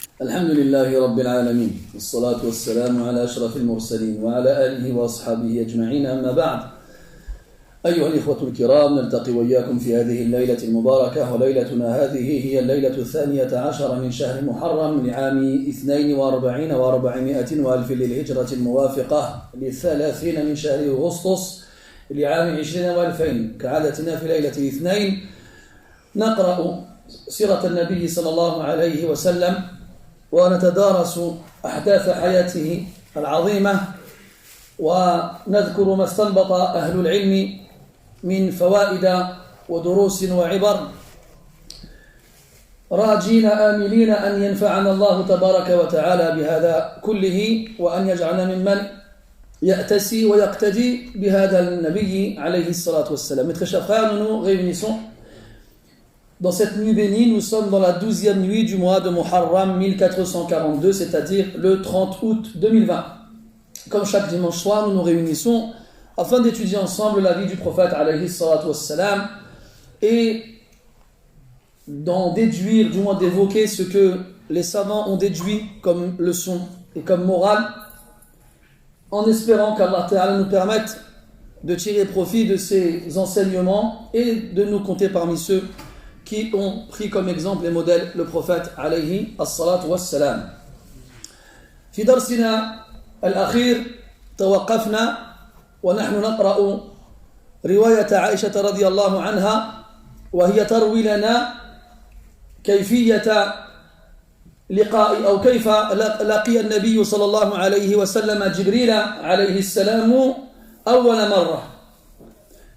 الحمد لله رب العالمين والصلاة والسلام على أشرف المرسلين وعلى آله وأصحابه أجمعين أما بعد أيها الإخوة الكرام نلتقي وإياكم في هذه الليلة المباركة وليلتنا هذه هي الليلة 12 من شهر محرم لعام 42 و400 وألف للهجرة الموافقة ل30 من شهر أغسطس لعام 20 و2000 كعادتنا في ليلة الاثنين نقرأ سيرة النبي صلى الله عليه وسلم ونتدارس أحداث حياته العظيمة ونذكر ما استنبط أهل العلم من فوائد ودروس وعبر راجين آملين أن ينفعنا الله تبارك وتعالى بهذا كله وأن يجعلنا ممن يأتسي ويقتدي بهذا النبي عليه الصلاة والسلام. Mes très chers frères, nous nous réunissons dans cette nuit bénie. Nous sommes dans la 12e nuit du mois de Muharram 1442, c'est-à-dire le 30 août 2020. Comme chaque dimanche soir, nous nous réunissons afin d'étudier ensemble la vie du prophète alayhi salatu wassalam et d'en déduire, du moins d'évoquer ce que les savants ont déduit comme leçon et comme morale, en espérant qu'Allah Ta'ala nous permette de tirer profit de ces enseignements et de nous compter parmi ceux qui ont pris comme exemple et modèle le prophète alayhi as-salatu wassalam. في درسنا الأخير توقفنا ونحن نقرأ رواية عائشة رضي الله عنها وهي تروي لنا كيفية لقاء أو كيف لقي النبي صلى الله عليه وسلم جبريل عليه السلام أول مرة.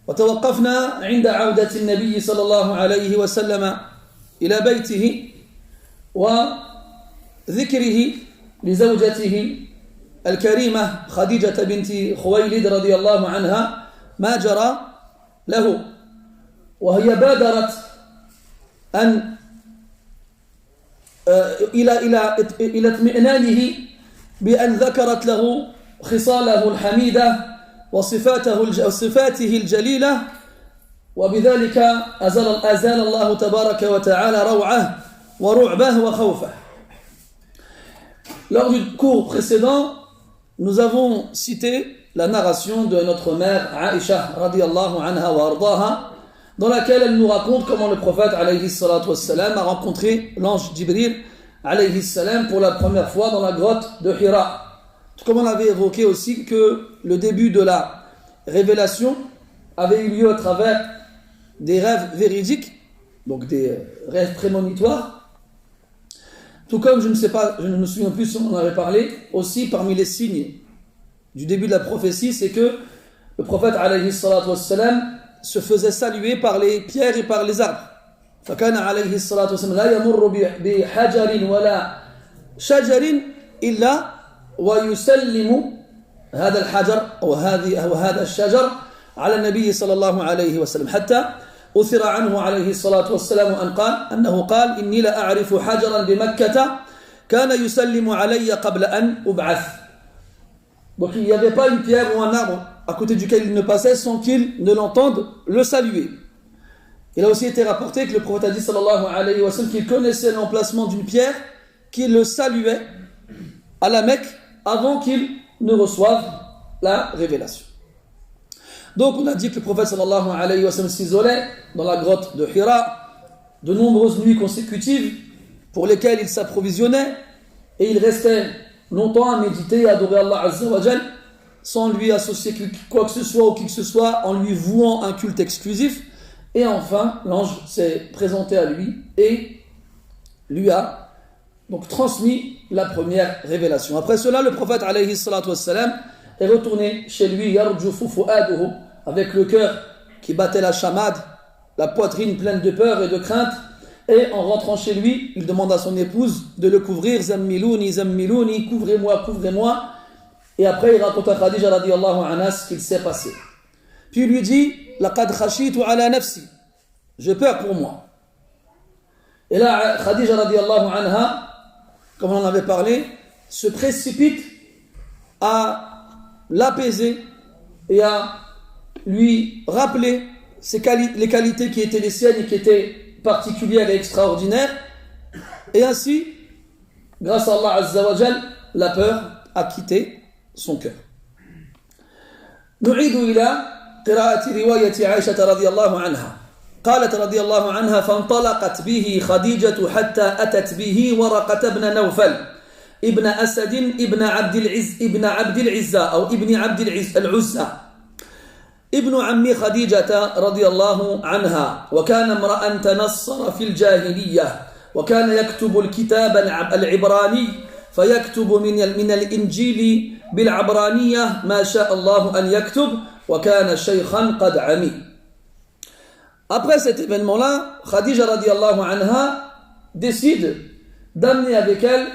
وتوقفنا عند عودة النبي صلى الله عليه وسلم إلى بيته وذكره لزوجته الكريمة خديجة بنت خويلد رضي الله عنها ما جرى له، وهي بادرت أن إلى اطمئنانه بأن ذكرت له خصاله الحميدة وصفاته الجليلة، وبذلك أزال الله تبارك وتعالى روعه ورعبه وخوفه. Lors du cours précédent, nous avons cité la narration de notre mère Aïcha radiyallahu anha wa ardaha, dans laquelle elle nous raconte comment le prophète alayhi salatu wassalam a rencontré l'ange Jibril alayhi salam pour la première fois dans la grotte de Hira. Tout comme on avait évoqué aussi que le début de la révélation avait eu lieu à travers des rêves véridiques, donc des rêves prémonitoires. Tout comme, je ne me souviens plus si on en avait parlé, aussi parmi les signes du début de la prophétie, c'est que le prophète alayhi salatu wassalam se faisait saluer par les pierres et par les arbres. فكان عليه الصلاة والسلام لا يمر بحجر ولا شجر إلا ويسلم هذا الحجر أو هذا الشجر على النبي صلى الله عليه وسلم، حتى أثر عنه عليه الصلاة والسلام أنه قال إني لا أعرف حجرا بمكة كان يسلم علي قبل أن أبعث. Donc il n'y avait pas une pierre ou un arbre à côté duquel il ne passait sans qu'il ne l'entende le saluer. Il a aussi été rapporté que le prophète a dit sallallahu alayhi wa sallam qu'il connaissait l'emplacement d'une pierre qui le saluait à la Mecque avant qu'il ne reçoive la révélation. Donc on a dit que le prophète sallallahu alayhi wa sallam s'isolait dans la grotte de Hira de nombreuses nuits consécutives pour lesquelles il s'approvisionnait et il restait longtemps à méditer et à adorer Allah Azza wa Jal sans lui associer quoi que ce soit ou qui que ce soit, en lui vouant un culte exclusif. Et enfin, l'ange s'est présenté à lui et lui a donc transmis la première révélation. Après cela, le prophète alayhi salatu wassalam est retourné chez lui, yarjufu fu'aduhu, avec le cœur qui battait la chamade, la poitrine pleine de peur et de crainte. Et en rentrant chez lui, il demande à son épouse de le couvrir, zammilouni, zammilouni, couvrez-moi, couvrez-moi. Et après, il raconte à Khadija radiyallahu anha ce qu'il s'est passé. Puis il lui dit, laqad khashitu ala nafsi, j'ai peur pour moi. Et là, Khadija radiyallahu anha, comme on en avait parlé, se précipite à l'apaiser et à lui rappeler les qualités qui étaient les siennes et qui étaient particulières et extraordinaires, et ainsi grâce à Allah Azza wa Jal, la peur a quitté son cœur. نعيد إلى قراءة رواية عائشة رضي الله عنها. قالت رضي الله عنها: فانطلقت به خديجة حتى أتت به ورقة بن نوفل ابن أسد ابن عبد العزة أو ابن عبد العزة ابن عم خديجة رضي الله عنها، وكان امرأ تنصر في الجاهلية، وكان يكتب الكتاب العبراني، فيكتب من الإنجيل بالعبرانية ما شاء الله أن يكتب، وكان شيخا قد عمي. Après cet événement-là, Khadija radiallahu anha décide d'amener avec elle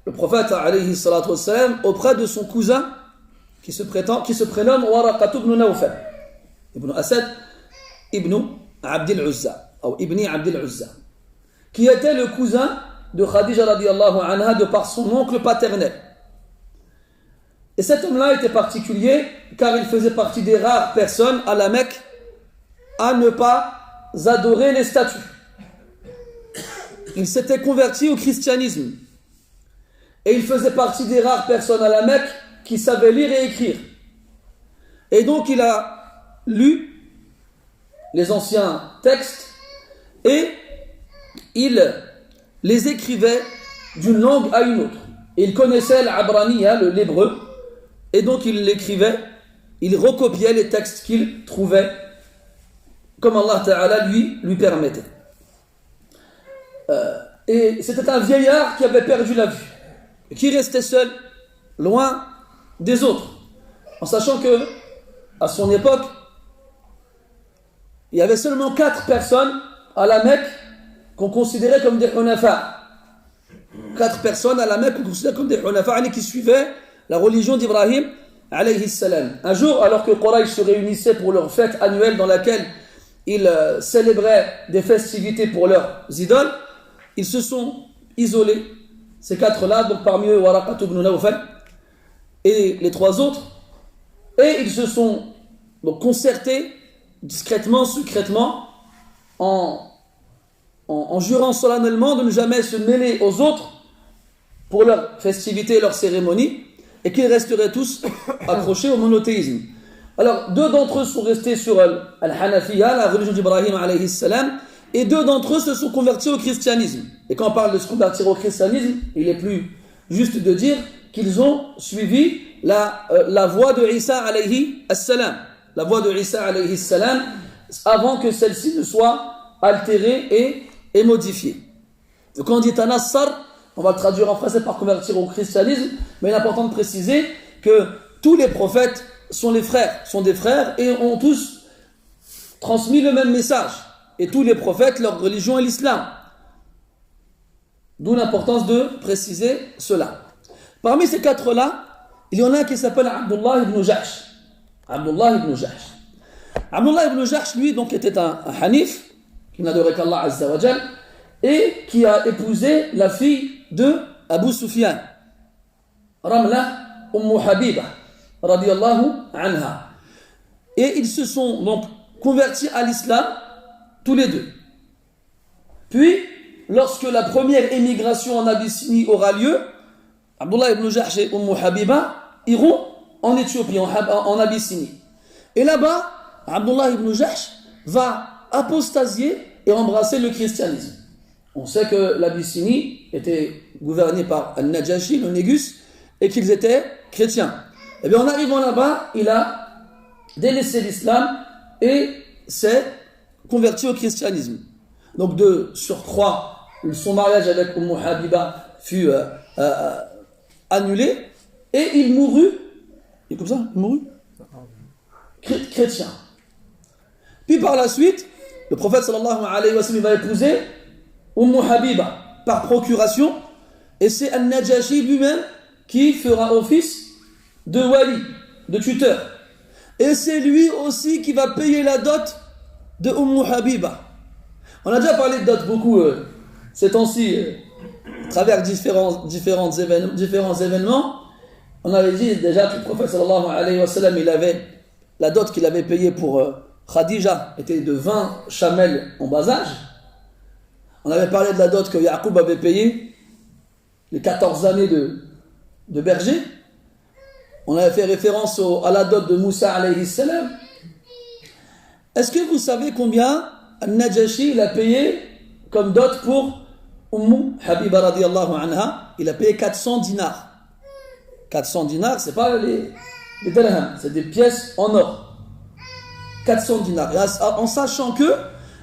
le prophète alayhi salatu wassalam auprès de son cousin qui se prénomme Waraqat ibn Nawfal ibn Asad ibn Abd al-Uzza ou ibn Abd al-Uzza, qui était le cousin de Khadija radiallahu anha de par son oncle paternel. Et cet homme-là était particulier car il faisait partie des rares personnes à la Mecque à ne pas adorer les statues. Il s'était converti au christianisme et il faisait partie des rares personnes à la Mecque qui savaient lire et écrire. Et donc il a lu les anciens textes et il les écrivait d'une langue à une autre. Et il connaissait l'abraniya, l'hébreu, et donc il l'écrivait, il recopiait les textes qu'il trouvait comme Allah Ta'ala lui permettait. Et c'était un vieillard qui avait perdu la vue, et qui restait seul, loin des autres, en sachant que à son époque, il y avait seulement 4 personnes à la Mecque qu'on considérait comme des hunafa. 4 personnes à la Mecque qu'on considérait comme des hunafa, qui suivaient la religion d'Ibrahim alayhi salam. Un jour, alors que Quraysh se réunissait pour leur fête annuelle dans laquelle ils célébraient des festivités pour leurs idoles, ils se sont isolés, ces 4-là, donc parmi eux Waraqat ibn Nawfal et les 3 autres, et ils se sont donc concertés discrètement, secrètement, en jurant solennellement de ne jamais se mêler aux autres pour leurs festivités et leurs cérémonies, et qu'ils resteraient tous accrochés au monothéisme. Alors, 2 d'entre eux sont restés sur Al-Hanafiya, la religion d'Ibrahim alayhi salam, et 2 d'entre eux se sont convertis au christianisme. Et quand on parle de se convertir au christianisme, il est plus juste de dire qu'ils ont suivi la voie de Isa alayhi salam, la voie de Isa alayhi salam, avant que celle-ci ne soit altérée et modifiée. Donc quand on dit tanassar, on va le traduire en français par convertir au christianisme, mais il est important de préciser que tous les prophètes sont des frères et ont tous transmis le même message. Et tous les prophètes, leur religion est l'islam. D'où l'importance de préciser cela. Parmi ces 4-là, il y en a un qui s'appelle Abdullah ibn Jahsh. Abdullah ibn Jahsh. Abdullah ibn Jahsh, lui, donc, était un hanif, qui n'adorait qu'Allah Azza wa Jal, et qui a épousé la fille de Abu Sufyan, Ramla Habiba, radiyallahu anha. Et ils se sont donc convertis à l'islam, tous les 2. Puis, lorsque la première émigration en Abyssinie aura lieu, Abdullah ibn Jahsh et Habiba iront en Éthiopie, en Abyssinie. Et là-bas, Abdullah ibn Jahsh va apostasier et embrasser le christianisme. On sait que l'Abyssinie était gouvernée par Al-Najashi, le Négus, et qu'ils étaient chrétiens. Et bien en arrivant là-bas, il a délaissé l'islam et s'est converti au christianisme. Donc de surcroît, son mariage avec Habiba fut annulé et il mourut. Et comme ça, il mourut chrétien. Puis par la suite, le prophète sallallahu alayhi wa sallam va épouser Habiba par procuration, et c'est Al-Najashi lui-même qui fera office de wali, de tuteur. Et c'est lui aussi qui va payer la dot de Habiba. On a déjà parlé de dot beaucoup ces temps-ci, à travers différents événements. On avait dit déjà que le prophète sallallahu alayhi wa sallam, la dot qu'il avait payée pour Khadija était de 20 chamels en bas âge. On avait parlé de la dot que Yaqub avait payée, les 14 années de berger. On avait fait référence à la dot de Moussa alayhi salam. Est-ce que vous savez combien Al-Najashi il a payé comme dot pour Habiba radiallahu anha? Il a payé 400 dinars. 400 dinars, c'est pas les dirhams, c'est des pièces en or. 400 dinars. En sachant que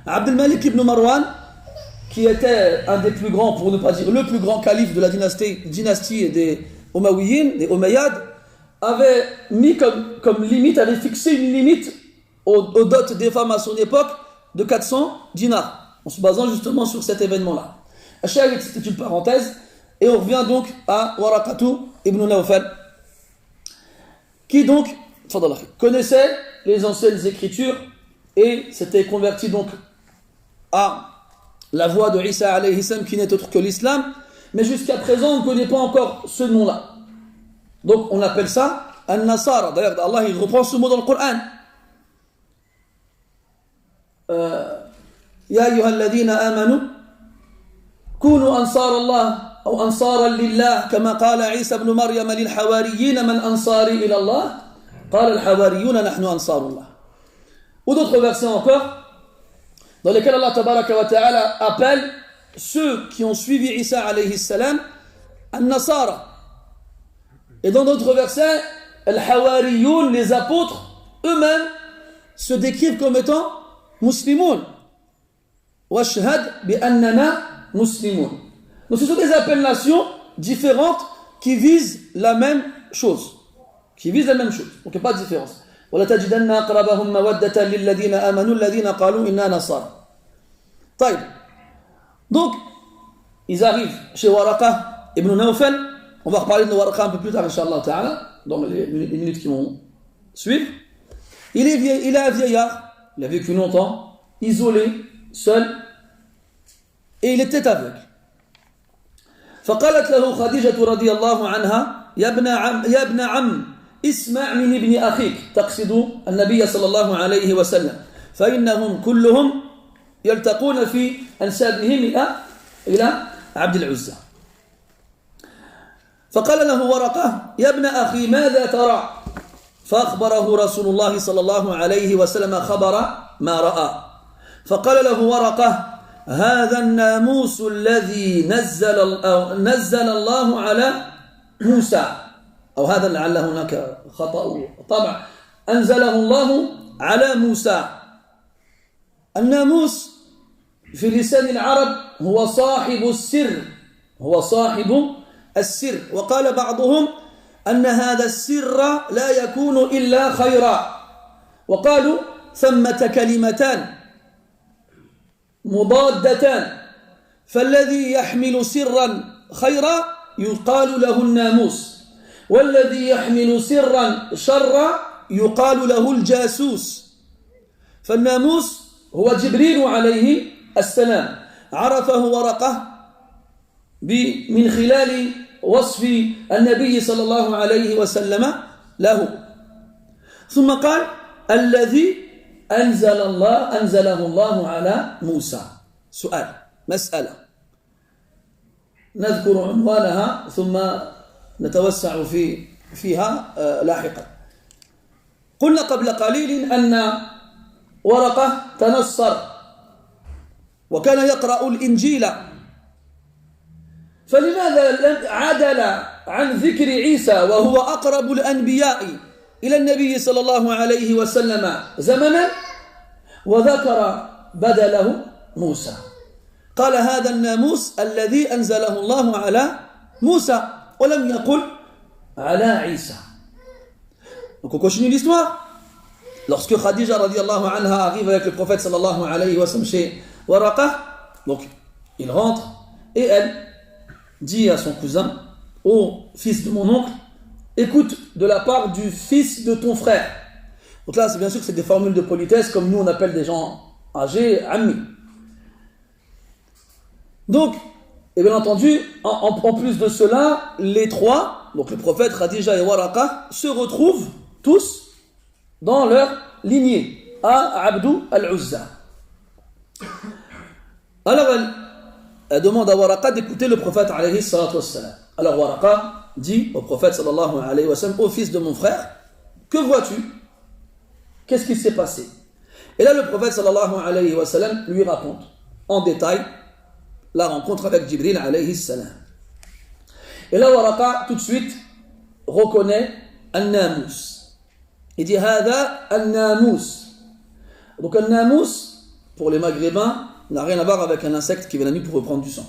Abdel Malik ibn Marwan, qui était un des plus grands, pour ne pas dire le plus grand calife de la dynastie des Omayyades, des Omeyyades, avait mis comme limite, avait fixé une limite aux dots des femmes à son époque de 400 dinars, en se basant justement sur cet événement-là. C'était une parenthèse, et on revient donc à Waraqatu ibn Nawfal, qui donc connaissait les anciennes écritures et s'était converti donc à la voie de Isa alayhi salam, qui n'est autre que l'islam, mais jusqu'à présent on ne connaît pas encore ce nom-là. Donc on appelle ça An-Nasara. D'ailleurs Allah il reprend ce mot dans le Coran. Ya ayyuhalladhina amanu kunu ansar Allah ou ansaran lillah kama qala Isa ibn Maryam lil hawariyin man ansari ila Allah qala al hawariyun nahnu ansarullah. Ou d'autres versets encore dans lesquels Allah tabaraka wa ta'ala appelle ceux qui ont suivi Isa alayhi salam An-Nasara. Et dans d'autres versets, Al-Hawariyoun, les apôtres, eux-mêmes, se décrivent comme étant muslimoun. Washhad bi annana muslimoun. Donc ce sont des appellations différentes qui visent la même chose. Donc il n'y a pas de différence. وَلَتَجِدَنَّ أَقْرَبَهُمْ مَوَدَّةً لِلَّذِينَ آمَنُوا الَّذِينَ قَالُوا إِنَّا نَصَارَى. طيب. Donc, ils arrivent chez Waraqa ibn Nawfal. On va reparler de Waraqa un peu plus tard, Inch'Allah Ta'ala, dans les minutes qui vont suivre. Il est un vieillard, il a vécu longtemps, isolé, seul, et il était aveugle. فقالت له خديجة رضي الله عنها يا ابن عم اسمع من ابن أخيك تقصد النبي صلى الله عليه وسلم فإنهم كلهم يلتقون في أنسابهم إلى عبد العزى. فقال له ورقة يا ابن أخي ماذا ترى؟ فأخبره رسول الله صلى الله عليه وسلم خبر ما رأى. فقال له ورقة هذا الناموس الذي نزل الله على موسى، أو هذا لعل هناك خطأ طبع، أنزله الله على موسى. الناموس في لسان العرب هو صاحب السر، هو صاحب السر. وقال بعضهم أن هذا السر لا يكون إلا خيرا. وقالوا ثمة كلمتان مضادتان، فالذي يحمل سرا خيرا يقال له الناموس، والذي يحمل سرا شرا يقال له الجاسوس. فالناموس هو جبريل عليه السلام، عرفه ورقة من خلال وصف النبي صلى الله عليه وسلم له. ثم قال الذي أنزله الله على موسى. سؤال، مسألة نذكر عنوانها ثم نتوسع فيها لاحقا. قلنا قبل قليل أن ورقة تنصر وكان يقرأ الإنجيل، فلماذا عدل عن ذكر عيسى وهو أقرب الأنبياء إلى النبي صلى الله عليه وسلم زمنا وذكر بدله موسى؟ قال هذا الناموس الذي أنزله الله على موسى ولم يقل على عيسى. Donc on continue l'histoire. Lorsque Khadija radiallahu anha arrive avec le prophète sallallahu alayhi wa sallam chez Waraqa, donc il rentre et elle dit à son cousin, ô fils de mon oncle, écoute de la part du fils de ton frère. Donc là, c'est bien sûr que c'est des formules de politesse, comme nous on appelle des gens âgés, ammi. Donc, et bien entendu, en plus de cela, les trois, donc le prophète, Khadija et Waraqa, se retrouvent tous dans leur lignée, à Abdou al-Uzza. Alors elle demande à Waraqa d'écouter le prophète alayhi salatu wassalam. Alors Waraqa dit au prophète sallallahu alayhi wa sallam, ô fils de mon frère, que vois-tu? Qu'est-ce qui s'est passé? Et là le prophète sallallahu alayhi wa sallam lui raconte en détail la rencontre avec Jibril alayhi salam. Et là Waraqa tout de suite reconnaît An-Namus. Il dit Hada An-Namus. Donc An-Namus, pour les Maghrébins, n'a rien à voir avec un insecte qui vient la nuit pour reprendre du sang.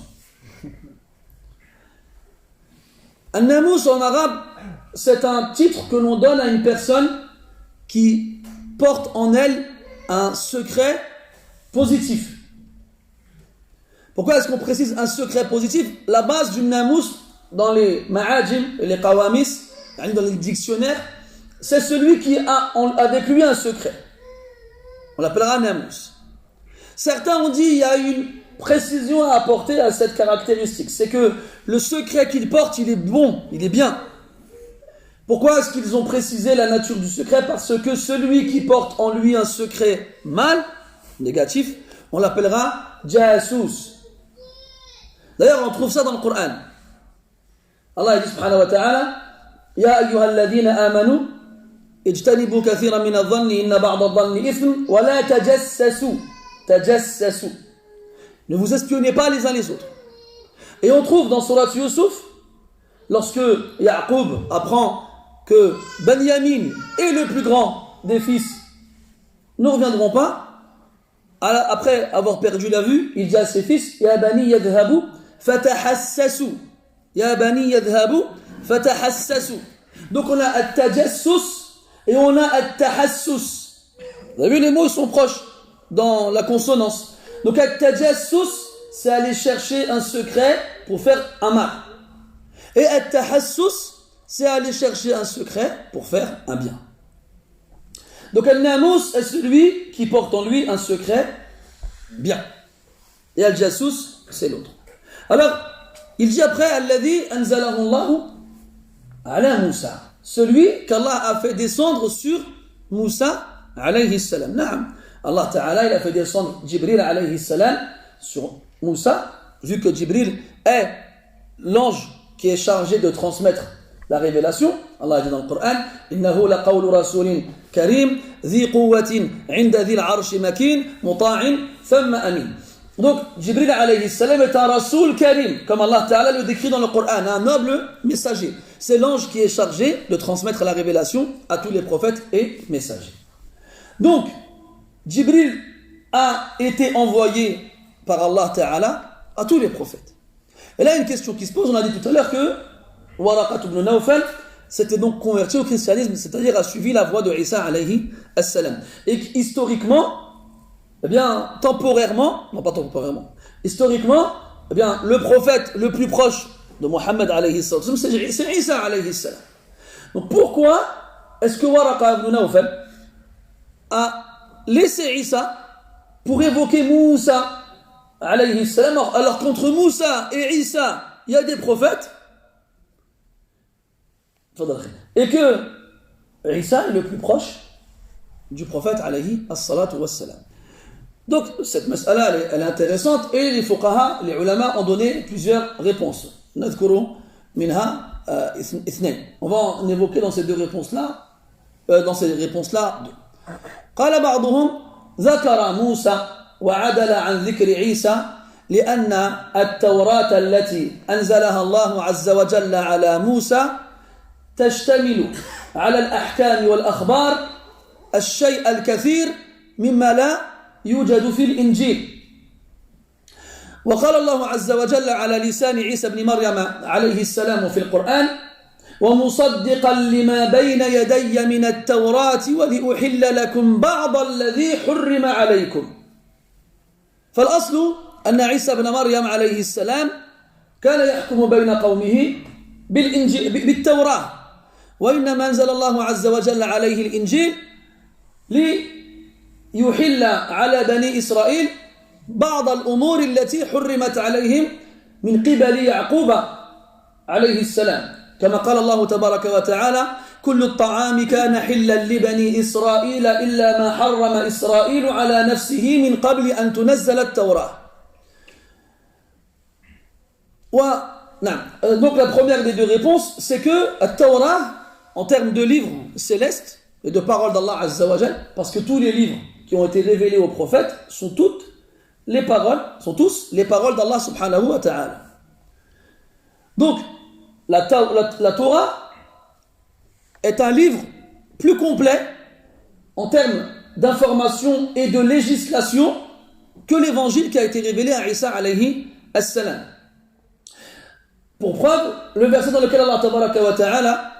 An-Namus en arabe, c'est un titre que l'on donne à une personne qui porte en elle un secret positif. Pourquoi est-ce qu'on précise un secret positif? La base du Namus dans les ma'ajim et les qawamis, dans les dictionnaires, c'est celui qui a avec lui un secret. On l'appellera Namus. Certains ont dit qu'il y a une précision à apporter à cette caractéristique. C'est que le secret qu'il porte, il est bon, il est bien. Pourquoi est-ce qu'ils ont précisé la nature du secret? Parce que celui qui porte en lui un secret mal, négatif, on l'appellera Jasus. D'ailleurs, on trouve ça dans le Coran. Allah dit subhanahu wa ta'ala, Ya ayyuhalladhina amanu, ijtanibu kathiran min adh-dhanni inna ba'da adh-dhanni ithm, wa la tajassasu. Tajassasu. Ne vous espionnez pas les uns les autres. Et on trouve dans Surat Yusuf, lorsque Yaqub apprend que Benyamin est le plus grand des fils, ne reviendront pas, après avoir perdu la vue, il dit à ses fils, Ya bani yadhabu fatahassasu. Ya bani yadhabu fatahassasu. Donc on a at-tajassus et on a at-tahassus. Vous avez vu, les mots sont proches dans la consonance. Donc at-tajassus, c'est aller chercher un secret pour faire un mal. Et at-tahassus, c'est aller chercher un secret pour faire un bien. Donc al-namus est celui qui porte en lui un secret bien. Et al-jassus, c'est l'autre. Alors, il dit après, alladhi anzalahu Allahu ala Musa, celui qu'Allah a fait descendre sur Musa alayhi salam. Naam. Allah Ta'ala, il a fait descendre Jibril alayhi salam sur Musa, vu que Jibril est l'ange qui est chargé de transmettre la révélation. Allah dit dans le Coran, innahu laqawlu rasulin karim, dhi quwwatin inda dhil arshi makin, muta'in thumma amin. Donc, Jibril alayhi salam est un rasoul karim, comme Allah Ta'ala le décrit dans le Coran, un noble messager. C'est l'ange qui est chargé de transmettre la révélation à tous les prophètes et messagers. Donc, Jibril a été envoyé par Allah Ta'ala à tous les prophètes. Et là, une question qui se pose, on a dit tout à l'heure que Waraqat ibn Nawfal s'était donc converti au christianisme, c'est-à-dire a suivi la voie de Isa alayhi salam. Et historiquement, eh bien, temporairement, non pas temporairement, historiquement, eh bien, le prophète le plus proche de Mohammed alayhi salam, c'est Isa alayhi salam. Donc pourquoi est-ce que Waraqat ibn Nawfal a laissé Isa pour évoquer Moussa alayhi salam, alors qu'entre Moussa et Isa, il y a des prophètes, et que Isa est le plus proche du prophète alayhi as-salatu was-salam. Donc cette mas'ala elle est intéressante et les fuqaha, les ulama ont donné plusieurs réponses. Nadhkuru minha ithnayn. On va en évoquer dans ces deux réponses-là, deux. قال بعضهم ذكر موسى وعدل عن ذكر عيسى لأن التوراة التي أنزلها الله عز وجل على موسى تشتمل على الأحكام والأخبار الشيء الكثير مما لا يوجد في الإنجيل. وقال الله عز وجل على لسان عيسى بن مريم عليه السلام في القرآن ومصدقا لما بين يدي من التوراة ولأحل لكم بعض الذي حرم عليكم. فالأصل أن عيسى بن مريم عليه السلام كان يحكم بين قومه بالتوراة، وإنما أنزل الله عز وجل عليه الإنجيل ليحل على بني إسرائيل بعض الأمور التي حرمت عليهم من قبل يعقوب عليه السلام، كما قال الله تبارك وتعالى كل الطعام كان حلا لبني إسرائيل إلا ما حرم إسرائيل على نفسه من قبل أن تنزل التوراة. Donc la première des deux réponses, c'est que la Torah, en termes de livres célestes et de paroles d'Allah Azza wa Jal, parce que tous les livres qui ont été révélés aux prophètes sont tous les paroles d'Allah subhanahu wa ta'ala. Donc la Torah est un livre plus complet en termes d'information et de législation que l'évangile qui a été révélé à Isa alayhi as-salam. Pour preuve, le verset dans lequel Allah tabaraka wa ta'ala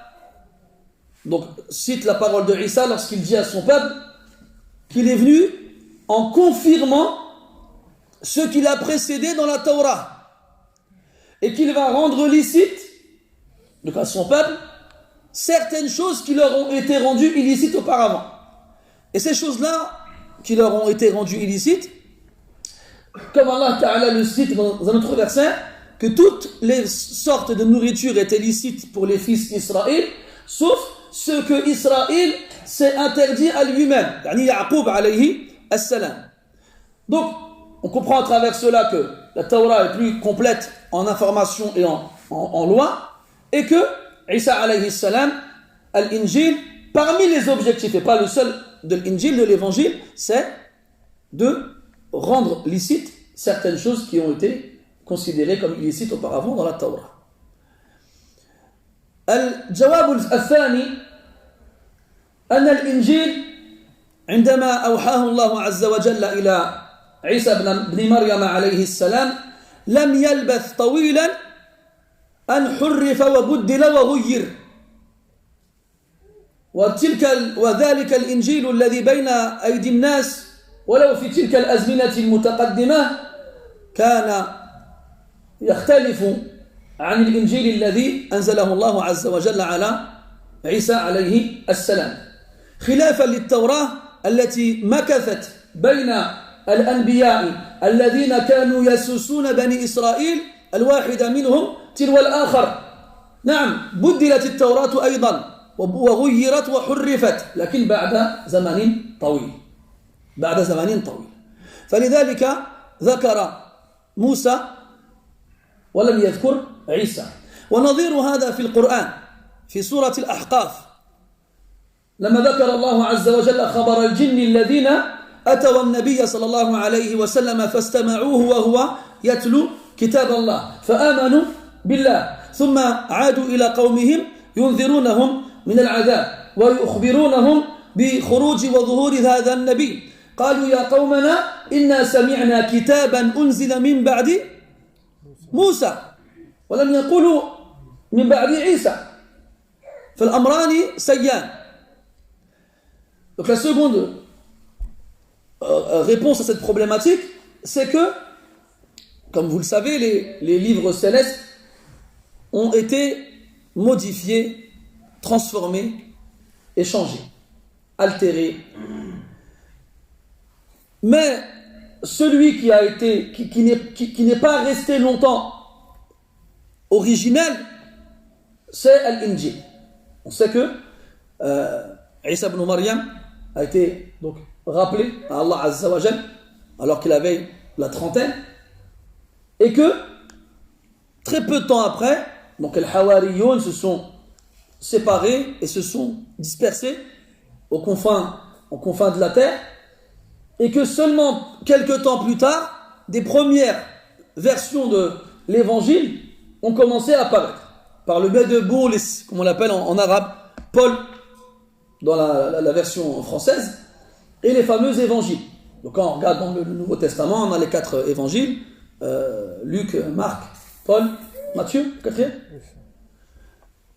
donc cite la parole de Isa lorsqu'il dit à son peuple qu'il est venu en confirmant ce qu'il a précédé dans la Torah et qu'il va rendre licite, donc à son peuple, certaines choses qui leur ont été rendues illicites auparavant. Et ces choses-là qui leur ont été rendues illicites, comme Allah Ta'ala le cite dans un autre verset, que toutes les sortes de nourriture étaient licites pour les fils d'Israël, sauf ce que Israël s'est interdit à lui-même, yani Ya'qub alayhi as-salam. Donc, on comprend à travers cela que la Torah est plus complète en information et en loi, et que Isa alayhi salam, al-Injil, parmi les objectifs, et pas le seul de l'Injil, de l'évangile, c'est de rendre licite certaines choses qui ont été considérées comme illicites auparavant dans la Torah. الجواب الثاني أن الإنجيل عندما أوحاه الله عز وجل إلى عيسى بن مريم عليه السلام لم يلبث طويلا أن حرف وبدل وغير وذلك الإنجيل الذي بين أيدي الناس ولو في تلك الأزمنة المتقدمة كان يختلف عن الإنجيل الذي أنزله الله عز وجل على عيسى عليه السلام خلافا للتوراة التي مكثت بين الأنبياء الذين كانوا يسوسون بني إسرائيل الواحد منهم تلو الآخر. نعم بدلت التوراة أيضا وغيرت وحرفت لكن بعد زمن طويل فلذلك ذكر موسى ولم يذكر عيسى. ونظير هذا في القرآن في سورة الأحقاف لما ذكر الله عز وجل خبر الجن الذين أتوا النبي صلى الله عليه وسلم فاستمعوه وهو يتلو كتاب الله فآمنوا بالله ثم عادوا إلى قومهم ينذرونهم من العذاب ويخبرونهم بخروج وظهور هذا النبي قالوا يا قومنا إنا سمعنا كتابا أنزل من بعد موسى ولم يقولوا من بعد عيسى فالأمران سيان. Donc la seconde réponse à cette problématique, c'est que, comme vous le savez, les livres célestes ont été modifiés, transformés et changés, altérés. Mais celui qui n'est pas resté longtemps originel, c'est Al-Injil. On sait que Isa ibn Maryam a été donc rappelé à Allah Azza wa Jal alors qu'il avait la trentaine et que très peu de temps après, donc les Hawariyoun se sont séparés et se sont dispersés aux confins de la terre et que seulement quelques temps plus tard, des premières versions de l'évangile ont commencé à apparaître par le biais de Boulis, comme on l'appelle en arabe, Paul dans la version française, et les fameux évangiles. Donc quand on regarde dans le Nouveau Testament, on a les 4 évangiles, Luc, Marc, Paul, Matthieu, quatrième.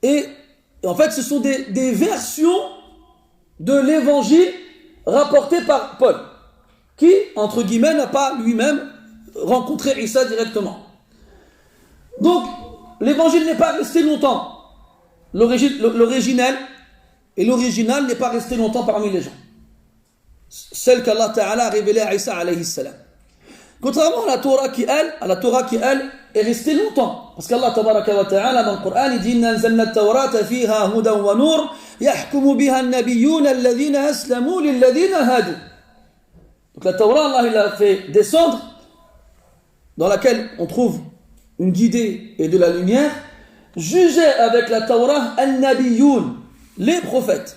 Et en fait, ce sont des versions de l'évangile rapportées par Paul, qui, entre guillemets, n'a pas lui-même rencontré Isa directement. Donc, l'évangile n'est pas resté longtemps. L'original n'est pas resté longtemps parmi les gens. Celle qu'Allah Ta'ala a révélée à Isa alayhi salam. Contrairement à la Torah qui, elle, est restée longtemps. Parce qu'Allah Tabaraka wa Ta'ala, dans le Coran, il dit Inna anzalna at-Tawrata fiha hudan wa nur yahkumu biha an-nabiyyuna alladhina aslamu lilladhina hadu. Donc la Torah, Allah, il l'a fait descendre, dans laquelle on trouve une guidée et de la lumière, jugeaient avec la Torah al-Nabiyoun, les prophètes.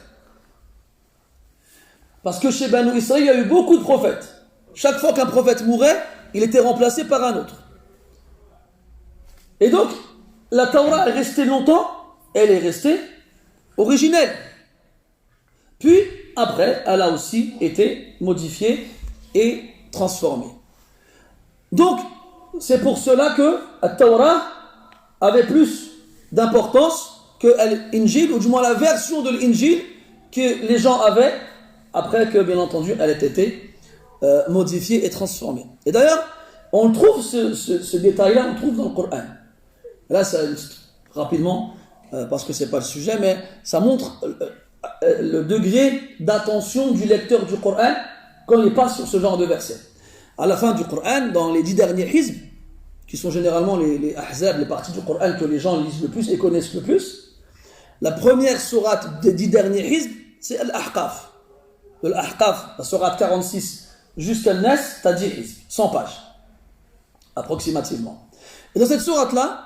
Parce que chez Banu Israël, il y a eu beaucoup de prophètes. Chaque fois qu'un prophète mourait, il était remplacé par un autre. Et donc, la Torah est restée longtemps, elle est restée originelle. Puis, après, elle a aussi été modifiée et transformée. Donc, c'est pour cela que la Torah avait plus d'importance que l'Injil, ou du moins la version de l'Injil que les gens avaient, après que, bien entendu, elle ait été modifiée et transformée. Et d'ailleurs, on trouve ce détail-là, on le trouve dans le Coran. Là, ça, rapidement, parce que ce n'est pas le sujet, mais ça montre le degré d'attention du lecteur du Coran quand il passe sur ce genre de versets. À la fin du Coran, dans les 10 derniers hizb, qui sont généralement les ahzab, les parties du Coran que les gens lisent le plus et connaissent le plus, la première sourate des 10 derniers hizb, c'est Al-Ahqaf. De l'Ahqaf, la sourate 46 jusqu'à Nas, t'as 10 hizb, 100 pages, approximativement. Et dans cette sourate-là,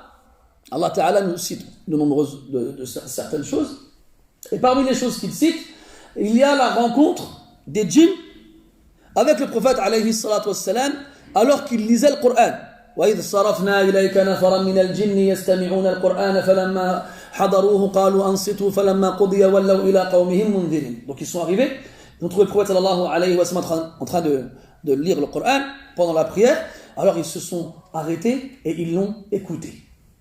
Allah Ta'ala nous cite de nombreuses, de certaines choses. Et parmi les choses qu'il cite, il y a la rencontre des djinns avec le prophète alayhi salatu wassalam alors qu'il lisait le Coran. وَإِذْ صَرَفْنَا إِلَيْكَ نَفَرًا مِنَ الْجِنِّ يَسْتَمِعُونَ الْقُرْآنَ فَلَمَّا حَضَرُوهُ قَالُوا أَنصِتُوا فَلَمَّا قُضِيَ وَلَّوْا إِلَىٰ قَوْمِهِمْ مُنذِرِينَ. Donc ils sont arrivés, ils ont trouvé le prophète sallallahu alayhi wa sallam en train de lire le Coran pendant la prière. Alors ils se sont arrêtés et ils l'ont écouté.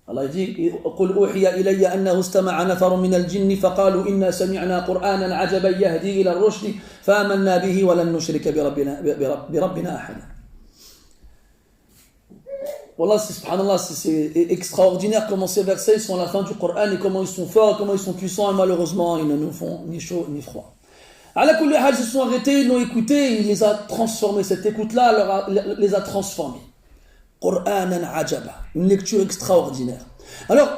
Allah dit قل أوحي إلي أنه استمع نفر من الجن فقالوا إنا سمعنا قرآنا عجبا يهدي إلى الرشد فآمنا به ولن نشرك بربنا أحدا. Wallah, subhanallah, c'est extraordinaire comment ces versets sont à la fin du Coran et comment ils sont forts, comment ils sont puissants et malheureusement ils ne nous font ni chaud ni froid. Ala kulli hal, ils se sont arrêtés, ils l'ont écouté, il les a transformés, cette écoute-là les a transformés. Qur'anan ajaba, une lecture extraordinaire. Alors,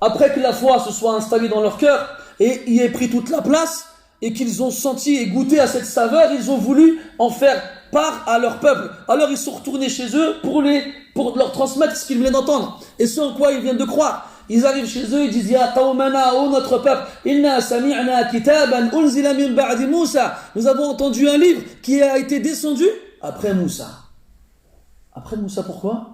après que la foi se soit installée dans leur cœur et y ait pris toute la place et qu'ils ont senti et goûté à cette saveur, ils ont voulu en faire part à leur peuple. Alors ils sont retournés chez eux pour leur transmettre ce qu'ils venaient d'entendre et ce en quoi ils viennent de croire. Ils arrivent chez eux, ils disent Ya qawmana, ô notre peuple, inna sami'na kitaban unzila min ba'di Moussa. Nous avons entendu un livre qui a été descendu après Moussa. Après Moussa, pourquoi?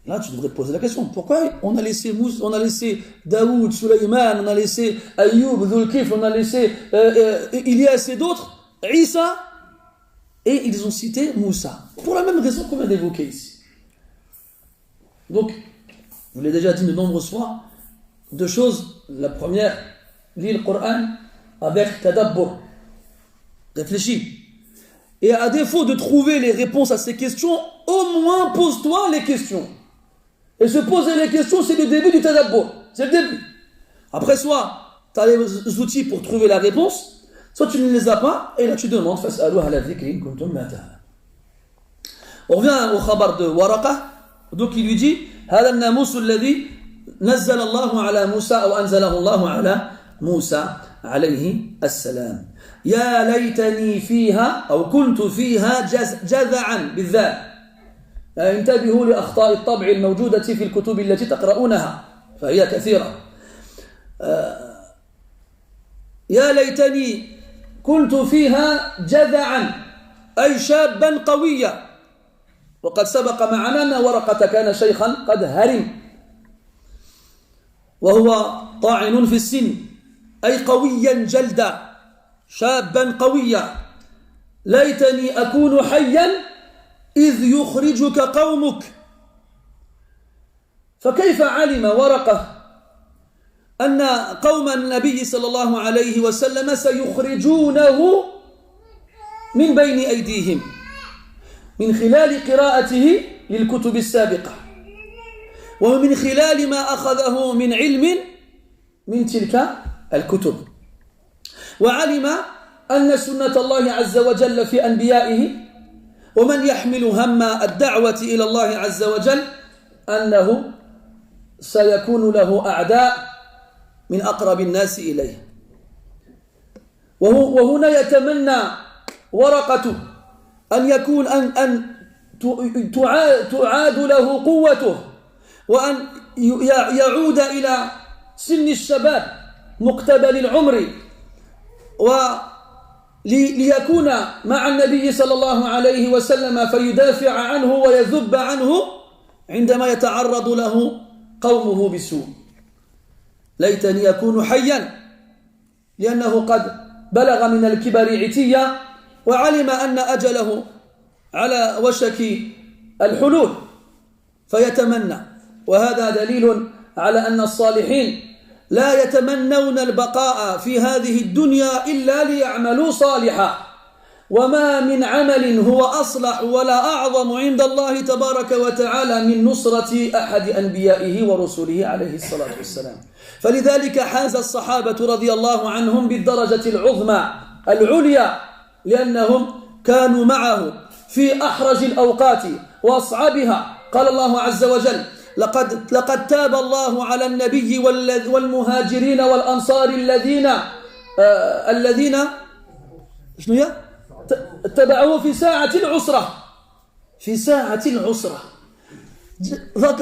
Là, tu devrais te poser la question. Pourquoi on a laissé Moussa, on a laissé Daoud, Sulaiman, on a laissé Ayoub, Dhul-Kif, on a laissé Ilyas et d'autres, Isa, et ils ont cité Moussa. Pour la même raison qu'on vient d'évoquer ici. Donc, je vous l'ai déjà dit de nombreuses fois, deux choses. La première, lis le Coran avec tadabbur. Réfléchis. Et à défaut de trouver les réponses à ces questions, au moins pose-toi les questions. Et se poser les questions, c'est le début du tadabbur. C'est le début. Après, soit tu as les outils pour trouver la réponse, soit tu ne les as pas, et là tu demandes on revient au khabar de Waraqa. Donc il lui dit هذا الناموس الذي نزل الله على موسى أو أنزله الله على موسى عليه السلام يا ليتني فيها أو كنت فيها جذعا بالذات. انتبهوا لأخطاء الطبع الموجودة في الكتب التي تقرؤونها فهي كثيرة. يا ليتني كنت فيها جذعا أي شابا قويا. وقد سبق معنا أن ورقة كان شيخا قد هرم وهو طاعن في السن أي قويا جلدا شابا قويا. ليتني أكون حيا إذ يخرجك قومك. فكيف علم ورقة أن قوم النبي صلى الله عليه وسلم سيخرجونه من بين أيديهم؟ من خلال قراءته للكتب السابقة ومن خلال ما أخذه من علم من تلك الكتب. وعلم أن سنة الله عز وجل في أنبيائه ومن يحمل هم الدعوة إلى الله عز وجل أنه سيكون له أعداء من أقرب الناس إليه. وهنا يتمنى ورقة أن يكون أن تعاد له قوته وأن يعود إلى سن الشباب مقتبل العمر ليكون مع النبي صلى الله عليه وسلم فيدافع عنه ويذب عنه عندما يتعرض له قومه بسوء. ليتني أكون حيا لأنه قد بلغ من الكبر عتيا وعلم أن أجله على وشك الحلول فيتمنى. وهذا دليل على أن الصالحين لا يتمنون البقاء في هذه الدنيا إلا ليعملوا صالحا، وما من عمل هو أصلح ولا أعظم عند الله تبارك وتعالى من نصرة أحد أنبيائه ورسله عليه الصلاة والسلام. فلذلك حاز الصحابة رضي الله عنهم بالدرجة العظمى العليا لأنهم كانوا معه في أحرج الأوقات وأصعبها. قال الله عز وجل: لقد تاب الله على النبي والمهاجرين والأنصار الذين اتبعوه في ساعة العسرة.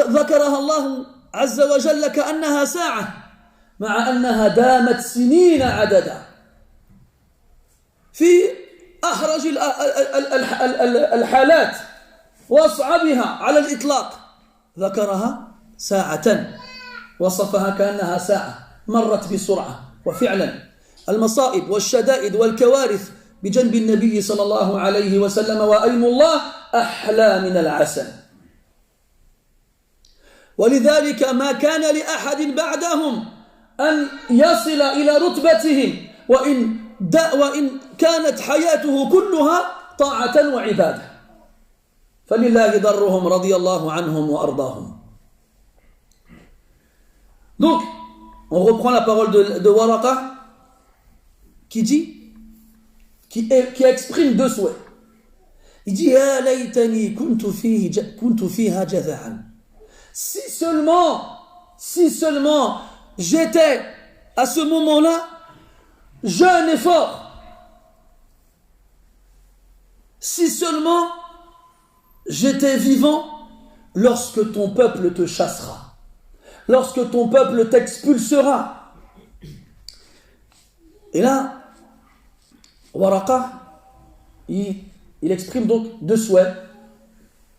ذكرها الله عز وجل كأنها ساعة مع أنها دامت سنين عددا. في أحرج الحالات وأصعبها على الإطلاق ذكرها ساعة، وصفها كأنها ساعة مرت بسرعة. وفعلا المصائب والشدائد والكوارث بجنب النبي صلى الله عليه وسلم وأيم الله أحلى من العسل. ولذلك ما كان لأحد بعدهم أن يصل إلى رتبتهم وإن كانت حياته كلها طاعة وعبادة. فلله ضرهم رضي الله عنهم وأرضاهم. Donc, on reprend la parole de Waraqa qui dit, qui exprime deux souhaits. Il dit: Ya laytani kuntu fiha jaza'an. Si seulement j'étais à ce moment-là jeune et fort. Si seulement j'étais vivant lorsque ton peuple te chassera, lorsque ton peuple t'expulsera. Et là, Waraqa, il exprime donc deux souhaits,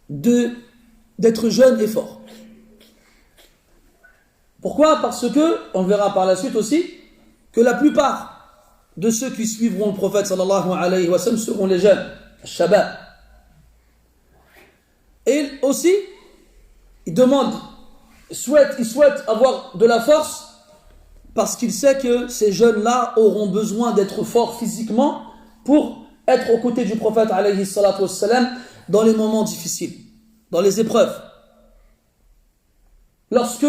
d'être jeune et fort. Pourquoi ? Parce que, on verra par la suite aussi, que la plupart de ceux qui suivront le prophète sallallahu alayhi wa sallam seront les jeunes, shabab. Et aussi, il souhaite avoir de la force parce qu'il sait que ces jeunes-là auront besoin d'être forts physiquement pour être aux côtés du prophète alayhi salatu wassalam dans les moments difficiles, dans les épreuves. Lorsque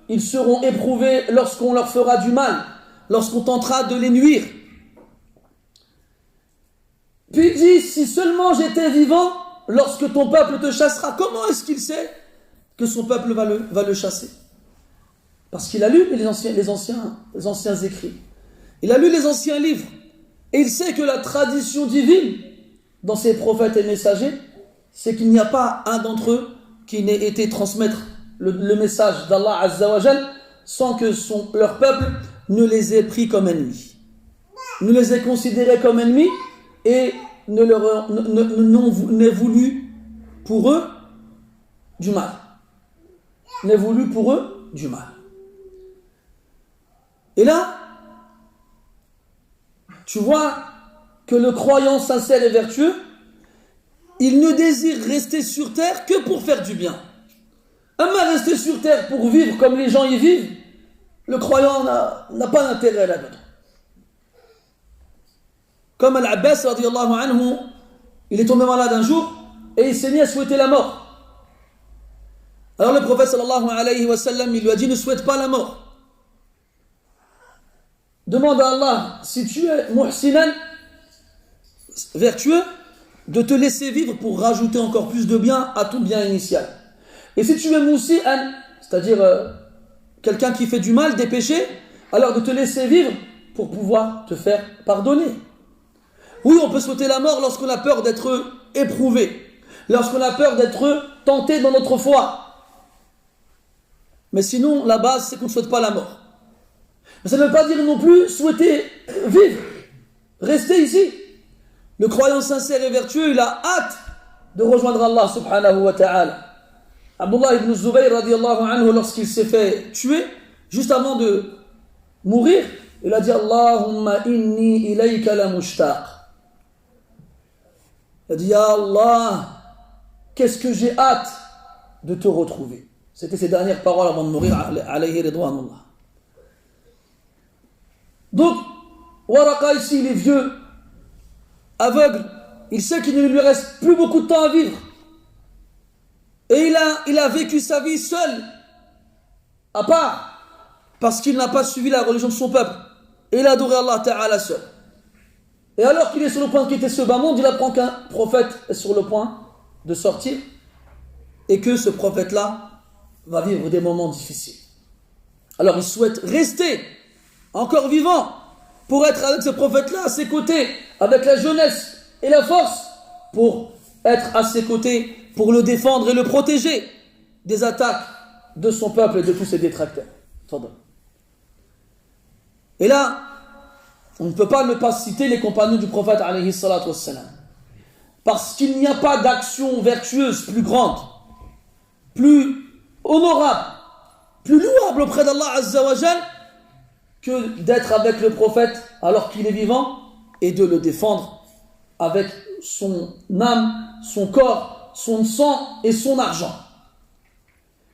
ils seront éprouvés, lorsqu'on leur fera du mal, lorsqu'on tentera de les nuire. Puis il dit: si seulement j'étais vivant lorsque ton peuple te chassera. Comment est-ce qu'il sait que son peuple va le chasser? Parce qu'il a lu les anciens écrits. Il a lu les anciens livres. Et il sait que la tradition divine dans ses prophètes et messagers, c'est qu'il n'y a pas un d'entre eux qui n'ait été transmettre le message d'Allah Azza wa Jal sans que leur peuple ne les ait pris comme ennemis, ne les ait considérés comme ennemis et n'ait voulu pour eux du mal. N'ait voulu pour eux du mal. Et là, tu vois que le croyant sincère et vertueux, il ne désire rester sur terre que pour faire du bien. Amma rester sur terre pour vivre comme les gens y vivent, le croyant n'a pas d'intérêt là-dedans. Comme Al-Abbas radiyallahu anhu, il est tombé malade un jour et il s'est mis à souhaiter la mort. Alors le prophète sallallahu alayhi wa sallam, il lui a dit: ne souhaite pas la mort. Demande à Allah, si tu es muhsinan, vertueux, de te laisser vivre pour rajouter encore plus de bien à ton bien initial. Et si tu es musi'an, c'est-à-dire quelqu'un qui fait du mal, des péchés, alors de te laisser vivre pour pouvoir te faire pardonner. Oui, on peut souhaiter la mort lorsqu'on a peur d'être éprouvé, lorsqu'on a peur d'être tenté dans notre foi. Mais sinon, la base, c'est qu'on ne souhaite pas la mort. Mais ça ne veut pas dire non plus souhaiter vivre, rester ici. Le croyant sincère et vertueux, il a hâte de rejoindre Allah subhanahu wa ta'ala. Abdullah ibn Zubayr radiyallahu anhu, lorsqu'il s'est fait tuer, juste avant de mourir, il a dit Allahumma inni ilayka la mushtaq. Il a dit Ya Allah, qu'est-ce que j'ai hâte de te retrouver. C'était ses dernières paroles avant de mourir, alayhi ridwanullah. Donc, Waraqa ici, il est vieux, aveugle, il sait qu'il ne lui reste plus beaucoup de temps à vivre. Et il a vécu sa vie seul, à part, parce qu'il n'a pas suivi la religion de son peuple. Et il a adoré Allah Ta'ala seul. Et alors qu'il est sur le point de quitter ce bas monde, il apprend qu'un prophète est sur le point de sortir et que ce prophète-là va vivre des moments difficiles. Alors il souhaite rester encore vivant pour être avec ce prophète-là à ses côtés, avec la jeunesse et la force, pour être à ses côtés, pour le défendre et le protéger des attaques de son peuple et de tous ses détracteurs. Et là, on ne peut pas ne pas citer les compagnons du prophète alayhi salatu wassalam. Parce qu'il n'y a pas d'action vertueuse plus grande, plus honorable, plus louable auprès d'Allah Azza wa Jal que d'être avec le prophète alors qu'il est vivant et de le défendre avec son âme, son corps, son sang et son argent.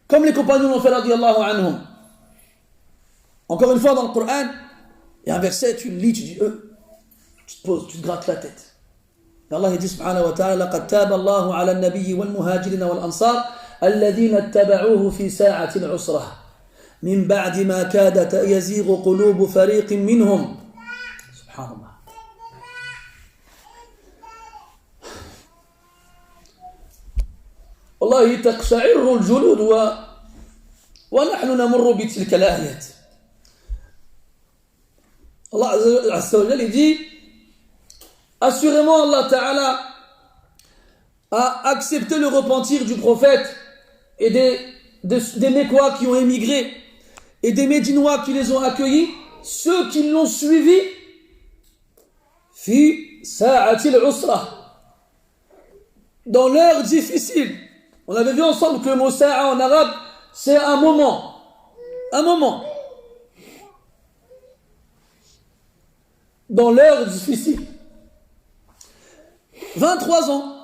Comme les compagnons l'ont fait, radiyallahu anhum. Encore une fois dans le Coran, il y a un verset, tu le lis, tu dis tu te poses, tu te grattes la tête. Et Allah dit subhanahu wa ta'ala لقد تاب الله على النبي والمهاجرين والأنصار الذين اتبعوه في ساعة العسرة من بعد ما كاد يزيغ قلوب فريق منهم سبحان الله. والله تقشعر الجلود ونحن نمر بتلك الآيات. Allah Azza wa Jalla dit assurément Allah Ta'ala a accepté le repentir du prophète et des Mécois qui ont émigré et des Médinois qui les ont accueillis, ceux qui l'ont suivi fi sa'atil usra, dans l'heure difficile. On avait vu ensemble que le mot sa'a en arabe c'est un moment, dans l'heure difficile. 23 ans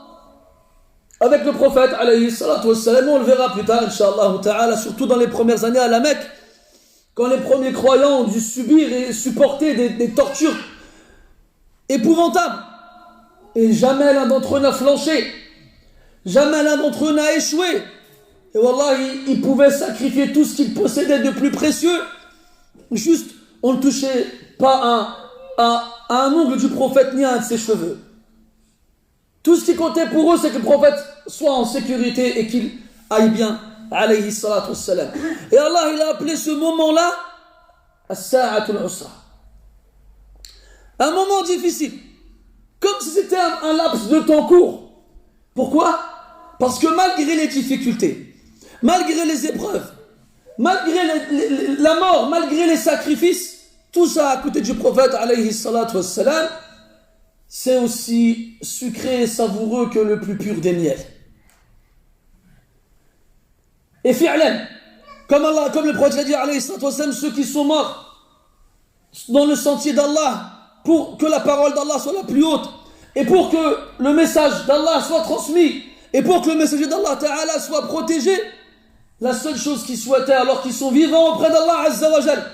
avec le prophète alayhi salatu wassalam, on le verra plus tard inshallah ta'ala, surtout dans les premières années à la Mecque, quand les premiers croyants ont dû subir et supporter des tortures épouvantables. Et jamais l'un d'entre eux n'a flanché, jamais l'un d'entre eux n'a échoué. Et wallah, il pouvait sacrifier tout ce qu'il possédait de plus précieux, juste on ne touchait pas à un ongle du prophète ni à un de ses cheveux. Tout ce qui comptait pour eux, c'est que le prophète soit en sécurité et qu'il aille bien, alayhi salatu wassalam. Et Allah, il a appelé ce moment-là as-sa'atul usra, un moment difficile, comme si c'était un laps de temps court. Pourquoi? Parce que malgré les difficultés, malgré les épreuves, malgré la mort, malgré les sacrifices, tout ça à côté du prophète alayhi salatu wassalam, c'est aussi sucré et savoureux que le plus pur des miels. Et fi'lan, comme le prophète a dit alayhi salatu wassalam, ceux qui sont morts dans le sentier d'Allah pour que la parole d'Allah soit la plus haute et pour que le message d'Allah soit transmis et pour que le messager d'Allah Ta'ala soit protégé, la seule chose qu'ils souhaitaient alors qu'ils sont vivants auprès d'Allah Azza wa Jal,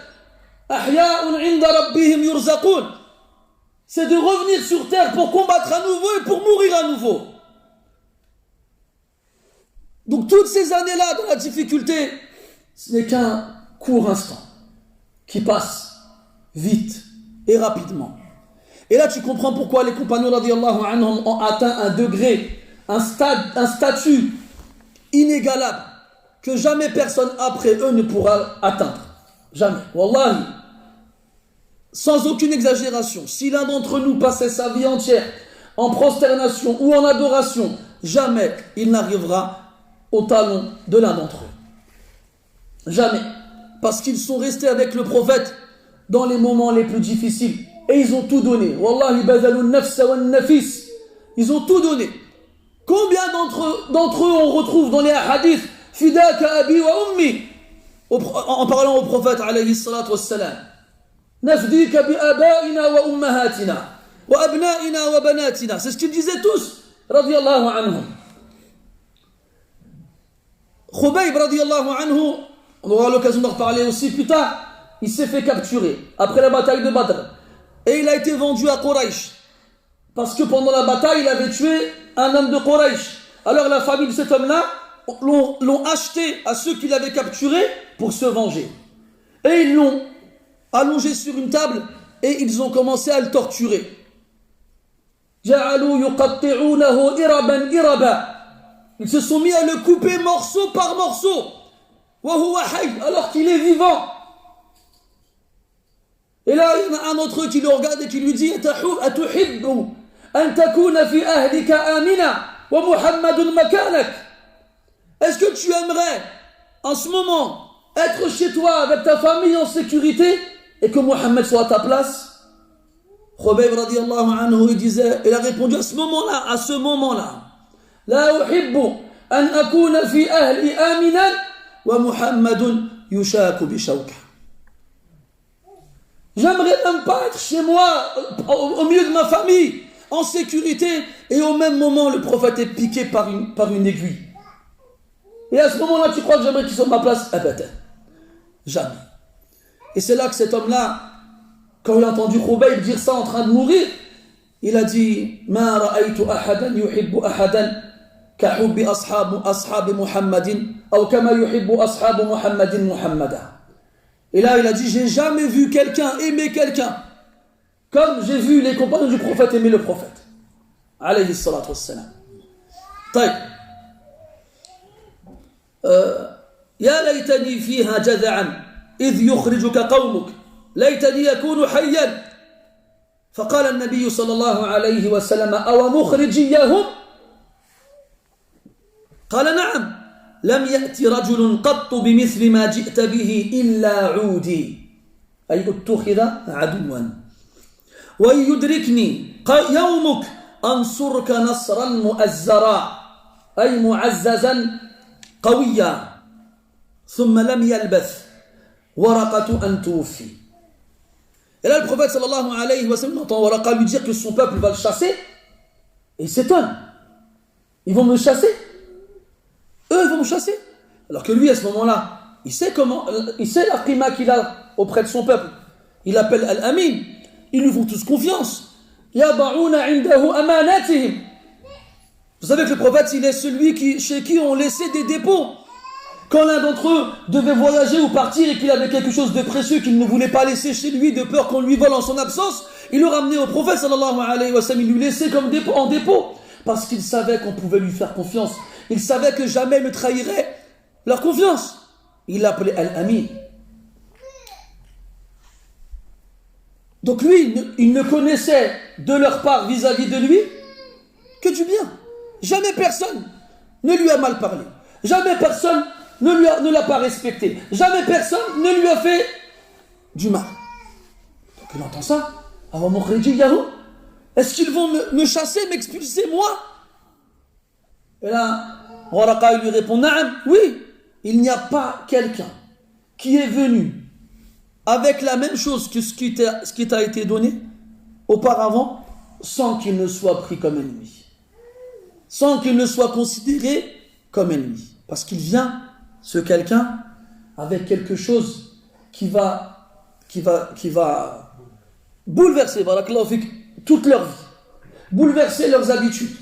ahya'un 'inda rabbihim yurzaqun, c'est de revenir sur terre pour combattre à nouveau et pour mourir à nouveau. Donc toutes ces années-là dans la difficulté, ce n'est qu'un court instant qui passe vite et rapidement. Et là tu comprends pourquoi les compagnons radiyallahu anhum ont atteint un degré, un statut inégalable que jamais personne après eux ne pourra atteindre. Jamais. Wallahi, sans aucune exagération, si l'un d'entre nous passait sa vie entière en prosternation ou en adoration, jamais il n'arrivera au talon de l'un d'entre eux. Jamais. Parce qu'ils sont restés avec le prophète dans les moments les plus difficiles. Et ils ont tout donné. Wallahi badalun nafsa wan nafis. Ils ont tout donné. Combien d'entre eux on retrouve dans les hadiths Fidaka abi wa ummi, en parlant au prophète alayhi salatu wassalam. Nafdika bi abaina wa ummahatina wa abnaina wa banatina. C'est ce qu'ils disaient tous. Radiyallahu anhum. Khubayb radiyallahu anhu, on aura l'occasion d'en reparler aussi plus tard, il s'est fait capturer après la bataille de Badr. Et il a été vendu à Quraysh. Parce que pendant la bataille, il avait tué un homme de Quraysh. Alors la famille de cet homme-là l'ont acheté à ceux qui l'avaient capturé pour se venger. Et ils l'ont allongé sur une table et ils ont commencé à le torturer. Ja'alu yuqatti'unahu iraban iraba. Ils se sont mis à le couper morceau par morceau. Wa huwa hayy, alors qu'il est vivant. Et là, il y en a un d'entre eux qui le regarde et qui lui dit Atuhibbu an takuna fi ahlika amina wa Muhammadun makanak. Est-ce que tu aimerais, en ce moment, être chez toi avec ta famille en sécurité et que Mohammed soit à ta place? Khubayb radiyallahu anhu, il a répondu à ce moment-là. La uhibbu an akuna fi ahli aminan wa Muhammadun yushaku bi shawka. J'aimerais même pas être chez moi, au milieu de ma famille, en sécurité, et au même moment, le prophète est piqué par une aiguille. Et à ce moment-là, tu crois que j'aimerais qu'il soit à ma place? Abadan. Jamais. Et c'est là que cet homme-là, quand il a entendu Khubayb dire ça en train de mourir, il a dit Ma ra'aytu ahadan yuhibbu ahadan ka hubbi ashabi Muhammadin ou kama yuhibbu ashabu Muhammadin Muhammada. Et là, il a dit j'ai jamais vu quelqu'un aimer quelqu'un comme j'ai vu les compagnons du prophète aimer le prophète. Alayhi salatu wassalam. طيب. يا ليتني فيها جذعا إذ يخرجك قومك ليتني يكون حيا فقال النبي صلى الله عليه وسلم أو مخرجيهم قال نعم لم يأتي رجل قط بمثل ما جئت به إلا عودي أي اتخذ عدوا وإن يدركني يومك أنصرك نصرا مؤزرا أي معززا قويا ثم لم يلبث ورقة أن توفي. Et là le prophète sallallahu alayhi wa sallam entend Waraqa lui dire que son peuple va le chasser et il s'étonne. Ils vont me chasser? Eux ils vont me chasser? Alors que lui à ce moment-là il sait la prima qu'il a auprès de son peuple. Il appelle Al-Amin. Ils lui font tous confiance. Yaba'una indahu amanatihim. Vous savez que le prophète, il est celui chez qui on laissait des dépôts. Quand l'un d'entre eux devait voyager ou partir et qu'il avait quelque chose de précieux qu'il ne voulait pas laisser chez lui de peur qu'on lui vole en son absence, il le ramenait au prophète sallallahu alayhi wa sallam, il lui laissait comme dépôt, en dépôt, parce qu'il savait qu'on pouvait lui faire confiance. Il savait que jamais il ne trahirait leur confiance. Il l'appelait Al-Amin. Donc lui, il ne connaissait de leur part vis-à-vis de lui que du bien. Jamais personne ne lui a mal parlé. Jamais personne ne l'a pas respecté. Jamais personne ne lui a fait du mal. Donc il entend ça. Est-ce qu'ils vont me chasser, m'expulser, moi? Et là, Waraqa lui répond Naam, oui, il n'y a pas quelqu'un qui est venu avec la même chose que ce qui t'a été donné auparavant, sans qu'il ne soit pris comme ennemi. Sans qu'il ne soit considéré comme ennemi. Parce qu'il vient, ce quelqu'un, avec quelque chose qui va bouleverser, barakallahu fik, toute leur vie. Bouleverser leurs habitudes.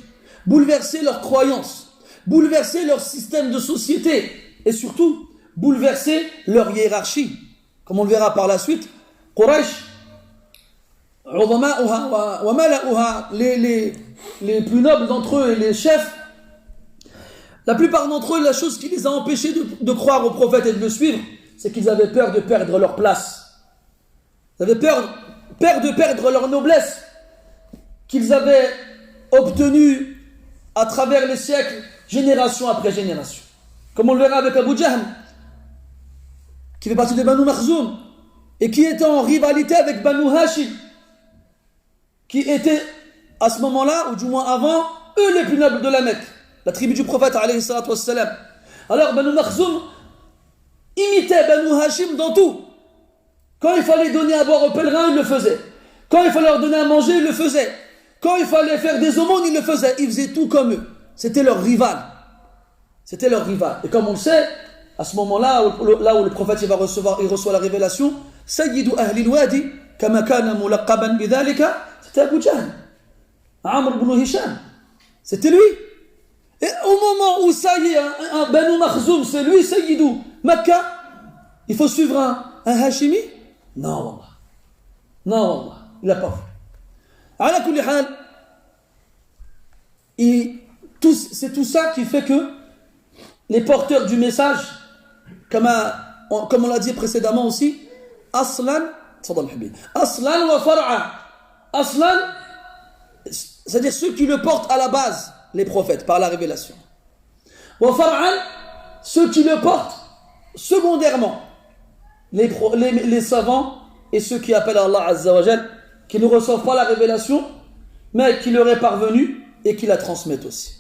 Bouleverser leurs croyances. Bouleverser leur système de société. Et surtout, bouleverser leur hiérarchie. Comme on le verra par la suite, Quraysh, les plus nobles d'entre eux et les chefs, la plupart d'entre eux, la chose qui les a empêchés de croire au prophète et de le suivre, c'est qu'ils avaient peur de perdre leur place. Ils avaient peur de perdre leur noblesse qu'ils avaient obtenue à travers les siècles, génération après génération. Comme on le verra avec Abu Jahl. qui fait partie de Banu Makhzoum, et qui était en rivalité avec Banu Hashim, qui étaient à ce moment-là, ou du moins avant, eux les plus nobles de la Mecque, la tribu du prophète alayhi salatu wassalam. Alors Banu Makhzoum imitait Banu Hashim dans tout. Quand il fallait donner à boire aux pèlerins, il le faisait. Quand il fallait leur donner à manger, il le faisait. Quand il fallait faire des aumônes, il le faisait. Il faisait tout comme eux. C'était leur rival. C'était leur rival. Et comme on le sait, à ce moment-là, là où le prophète il reçoit la révélation, Sayyidu Ahli al-Wadi, kama kana mulaqaban bidhalika, c'était Abu Jahl, Amr ibn Hisham. C'était lui. Et au moment où ça y est, un Banu Makhzoum, c'est lui, Sayyidu Makkah, il faut suivre un Hashimi? Non, wallah. Non, wallah. Il n'a pas fait. Ala kulli hal, c'est tout ça qui fait que les porteurs du message, comme on l'a dit précédemment aussi, Aslan wa far'a. Aslan, c'est-à-dire ceux qui le portent à la base, les prophètes, par la révélation. Wa far'an, ceux qui le portent secondairement, les savants et ceux qui appellent Allah Azza wa Jal, qui ne reçoivent pas la révélation, mais qui leur est parvenue et qui la transmettent aussi.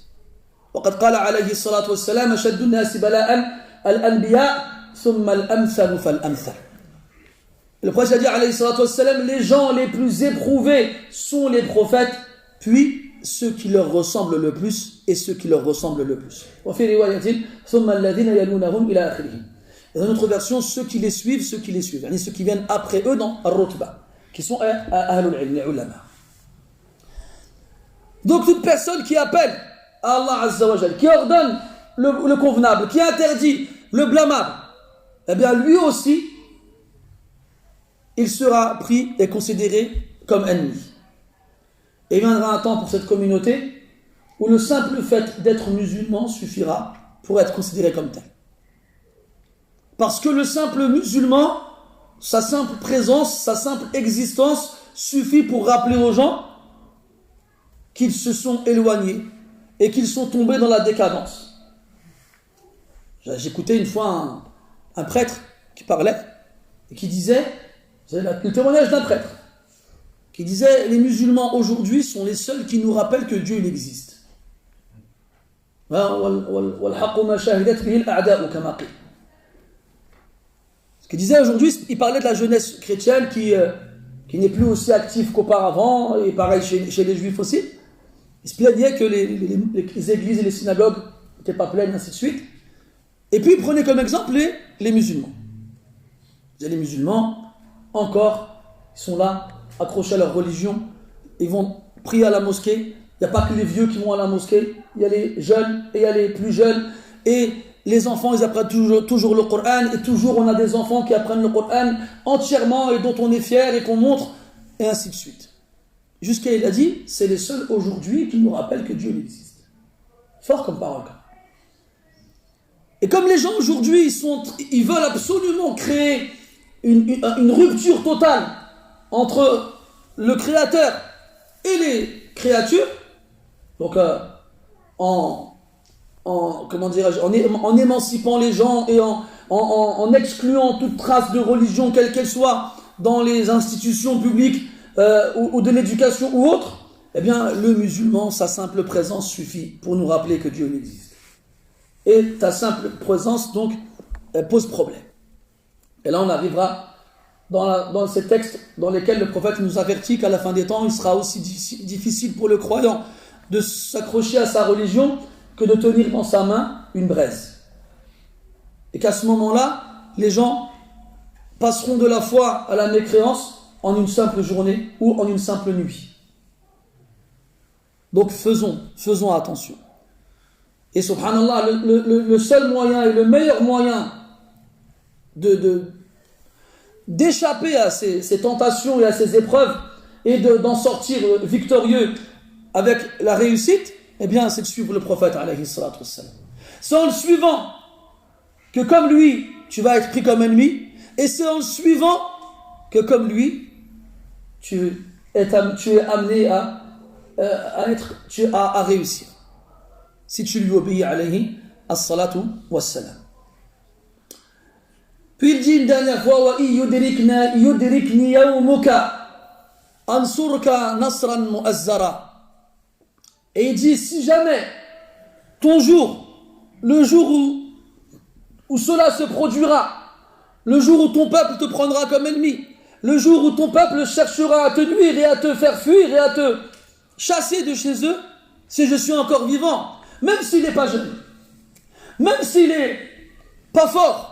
وقد قال عليه الصلاة والسلام أشد الناس بلاء الأنبياء ثم الأمثل فالأمثل. Le prophète a dit alayhi salatu wassalam, les gens les plus éprouvés sont les prophètes, puis ceux qui leur ressemblent le plus et ceux qui leur ressemblent le plus. وفي رواية ثم الذين يلونهم إلى آخره. Dans une autre version, ceux qui les suivent, ceux qui viennent après eux dans Ar-Rutba, qui sont Ahlul Ilm, les ulama. Donc toute personne qui appelle à Allah Azza wa Jal, qui ordonne le convenable, qui interdit le blâmable, eh bien lui aussi, il sera pris et considéré comme ennemi. Et il viendra un temps pour cette communauté où le simple fait d'être musulman suffira pour être considéré comme tel. Parce que le simple musulman, sa simple présence, sa simple existence suffit pour rappeler aux gens qu'ils se sont éloignés et qu'ils sont tombés dans la décadence. J'écoutais une fois un prêtre qui parlait et qui disait, c'est le témoignage d'un prêtre, qui disait, les musulmans aujourd'hui sont les seuls qui nous rappellent que Dieu il existe. Ce qu'il disait aujourd'hui, il parlait de la jeunesse chrétienne qui n'est plus aussi active qu'auparavant, et pareil chez les juifs aussi. Il se plaignait que les églises et les synagogues n'étaient pas pleines, ainsi de suite. Et puis il prenait comme exemple les musulmans. Les musulmans, encore, ils sont là, accrochés à leur religion, ils vont prier à la mosquée. Il n'y a pas que les vieux qui vont à la mosquée, il y a les jeunes et il y a les plus jeunes. Et les enfants, ils apprennent toujours le Coran, et toujours on a des enfants qui apprennent le Coran entièrement et dont on est fier et qu'on montre, et ainsi de suite. Jusqu'à il a dit, c'est les seuls aujourd'hui qui nous rappellent que Dieu existe. Fort comme parole. Et comme les gens aujourd'hui, ils veulent absolument créer une rupture totale entre le Créateur et les créatures, donc en émancipant les gens et en excluant toute trace de religion, quelle qu'elle soit, dans les institutions publiques ou de l'éducation ou autre, eh bien le musulman, sa simple présence suffit pour nous rappeler que Dieu existe. Et ta simple présence donc pose problème. Et là on arrivera dans ces textes dans lesquels le prophète nous avertit qu'à la fin des temps il sera aussi difficile pour le croyant de s'accrocher à sa religion que de tenir dans sa main une braise. Et qu'à ce moment-là, les gens passeront de la foi à la mécréance en une simple journée ou en une simple nuit. Donc faisons attention. Et subhanallah, le seul moyen et le meilleur moyen d'échapper à ces tentations et à ces épreuves et d'en sortir victorieux avec la réussite, eh bien c'est de suivre le prophète alayhi salatu wassalam. C'est en le suivant que comme lui tu vas être pris comme ennemi, et c'est en le suivant que comme lui tu es amené à réussir si tu lui obéis alayhi as-salatu wassalam. Puis il dit une dernière fois wa yudrikni yawmuka ansurka nasran mu'azzara. Et il dit si jamais ton jour, le jour où cela se produira, le jour où ton peuple te prendra comme ennemi, le jour où ton peuple cherchera à te nuire et à te faire fuir et à te chasser de chez eux, si je suis encore vivant, même s'il n'est pas jeune, même s'il n'est pas fort,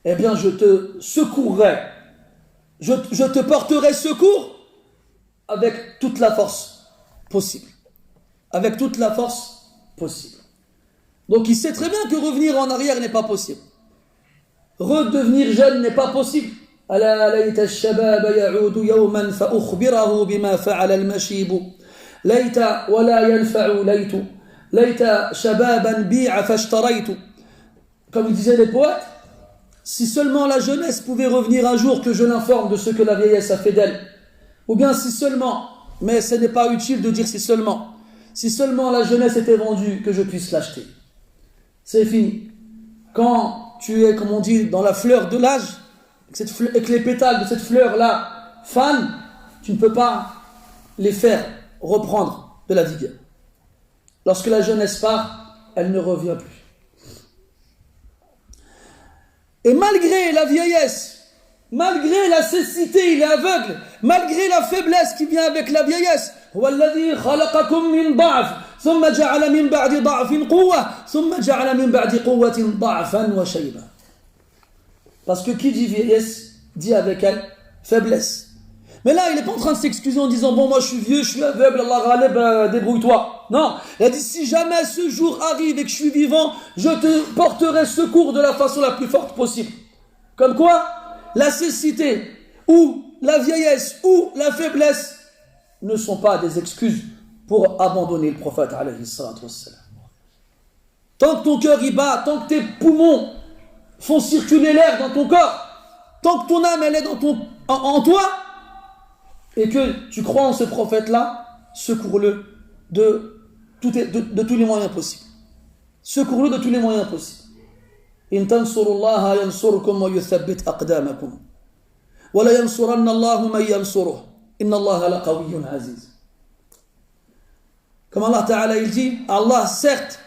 eh bien je te secourrai, je te porterai secours avec toute la force possible. Avec toute la force possible. Donc il sait très bien que revenir en arrière n'est pas possible. Redevenir jeune n'est pas possible. ألا ليت الشباب يعود يوما فأخبره بما فعل المشيب ليت ولا ينفع ليت شبابا بيع فاشتريت. Comme ils disaient les poètes, si seulement la jeunesse pouvait revenir un jour que je l'informe de ce que la vieillesse a fait d'elle, ou bien si seulement, mais ce n'est pas utile de dire si seulement la jeunesse était vendue, que je puisse l'acheter. C'est fini. Quand tu es, comme on dit, dans la fleur de l'âge, et que les pétales de cette fleur-là fanent, tu ne peux pas les faire reprendre de la vigueur. Lorsque la jeunesse part, elle ne revient plus. Et malgré la vieillesse, malgré la cécité, il est aveugle, malgré la faiblesse qui vient avec la vieillesse, هو الذي خلقكم من ضعف ثم جعل من بعد ضعف قوة ثم جعل من بعد قوة ضعفا وشيبا. Parce que qui dit vieillesse dit avec elle faiblesse. Mais là, il n'est pas en train de s'excuser en disant bon, moi je suis vieux, je suis aveugle, Allah ghalib, débrouille-toi. Non, il a dit si jamais ce jour arrive et que je suis vivant, je te porterai secours de la façon la plus forte possible. Comme quoi, la cécité ou la vieillesse ou la faiblesse ne sont pas des excuses pour abandonner le prophète alayhi salatu wassalam. Tant que ton cœur y bat, tant que tes poumons font circuler l'air dans ton corps, tant que ton âme elle est en toi, et que tu crois en ce prophète-là, secours-le de tous les moyens possibles. Secours-le de tous les moyens possibles. In tansurullaha yansurkum wa yuthabbit aqdamakum. Wa la yansuranna Allahu man yansuruh. Inna Allaha laqawiyyun aziz. Comme Allah Ta'ala il dit, Allah certes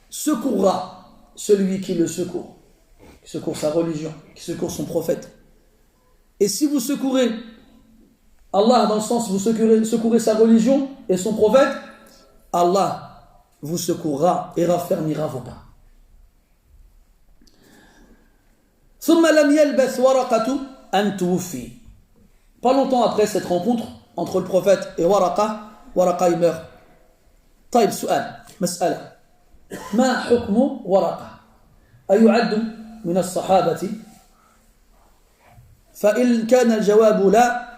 secourra celui qui le secourt, qui secourt sa religion, qui secourt son prophète. Et si vous secourez Allah, dans le sens où vous secourez sa religion et son prophète, Allah vous secourra et raffermira vos pas. ثم لم يلبث ورقة أن توفي. Pas longtemps après cette rencontre entre le prophète et Waraqa il meurt. طيب سؤال مسألة ما حكم ورقة أيعد من الصحابة فإن كان الجواب لا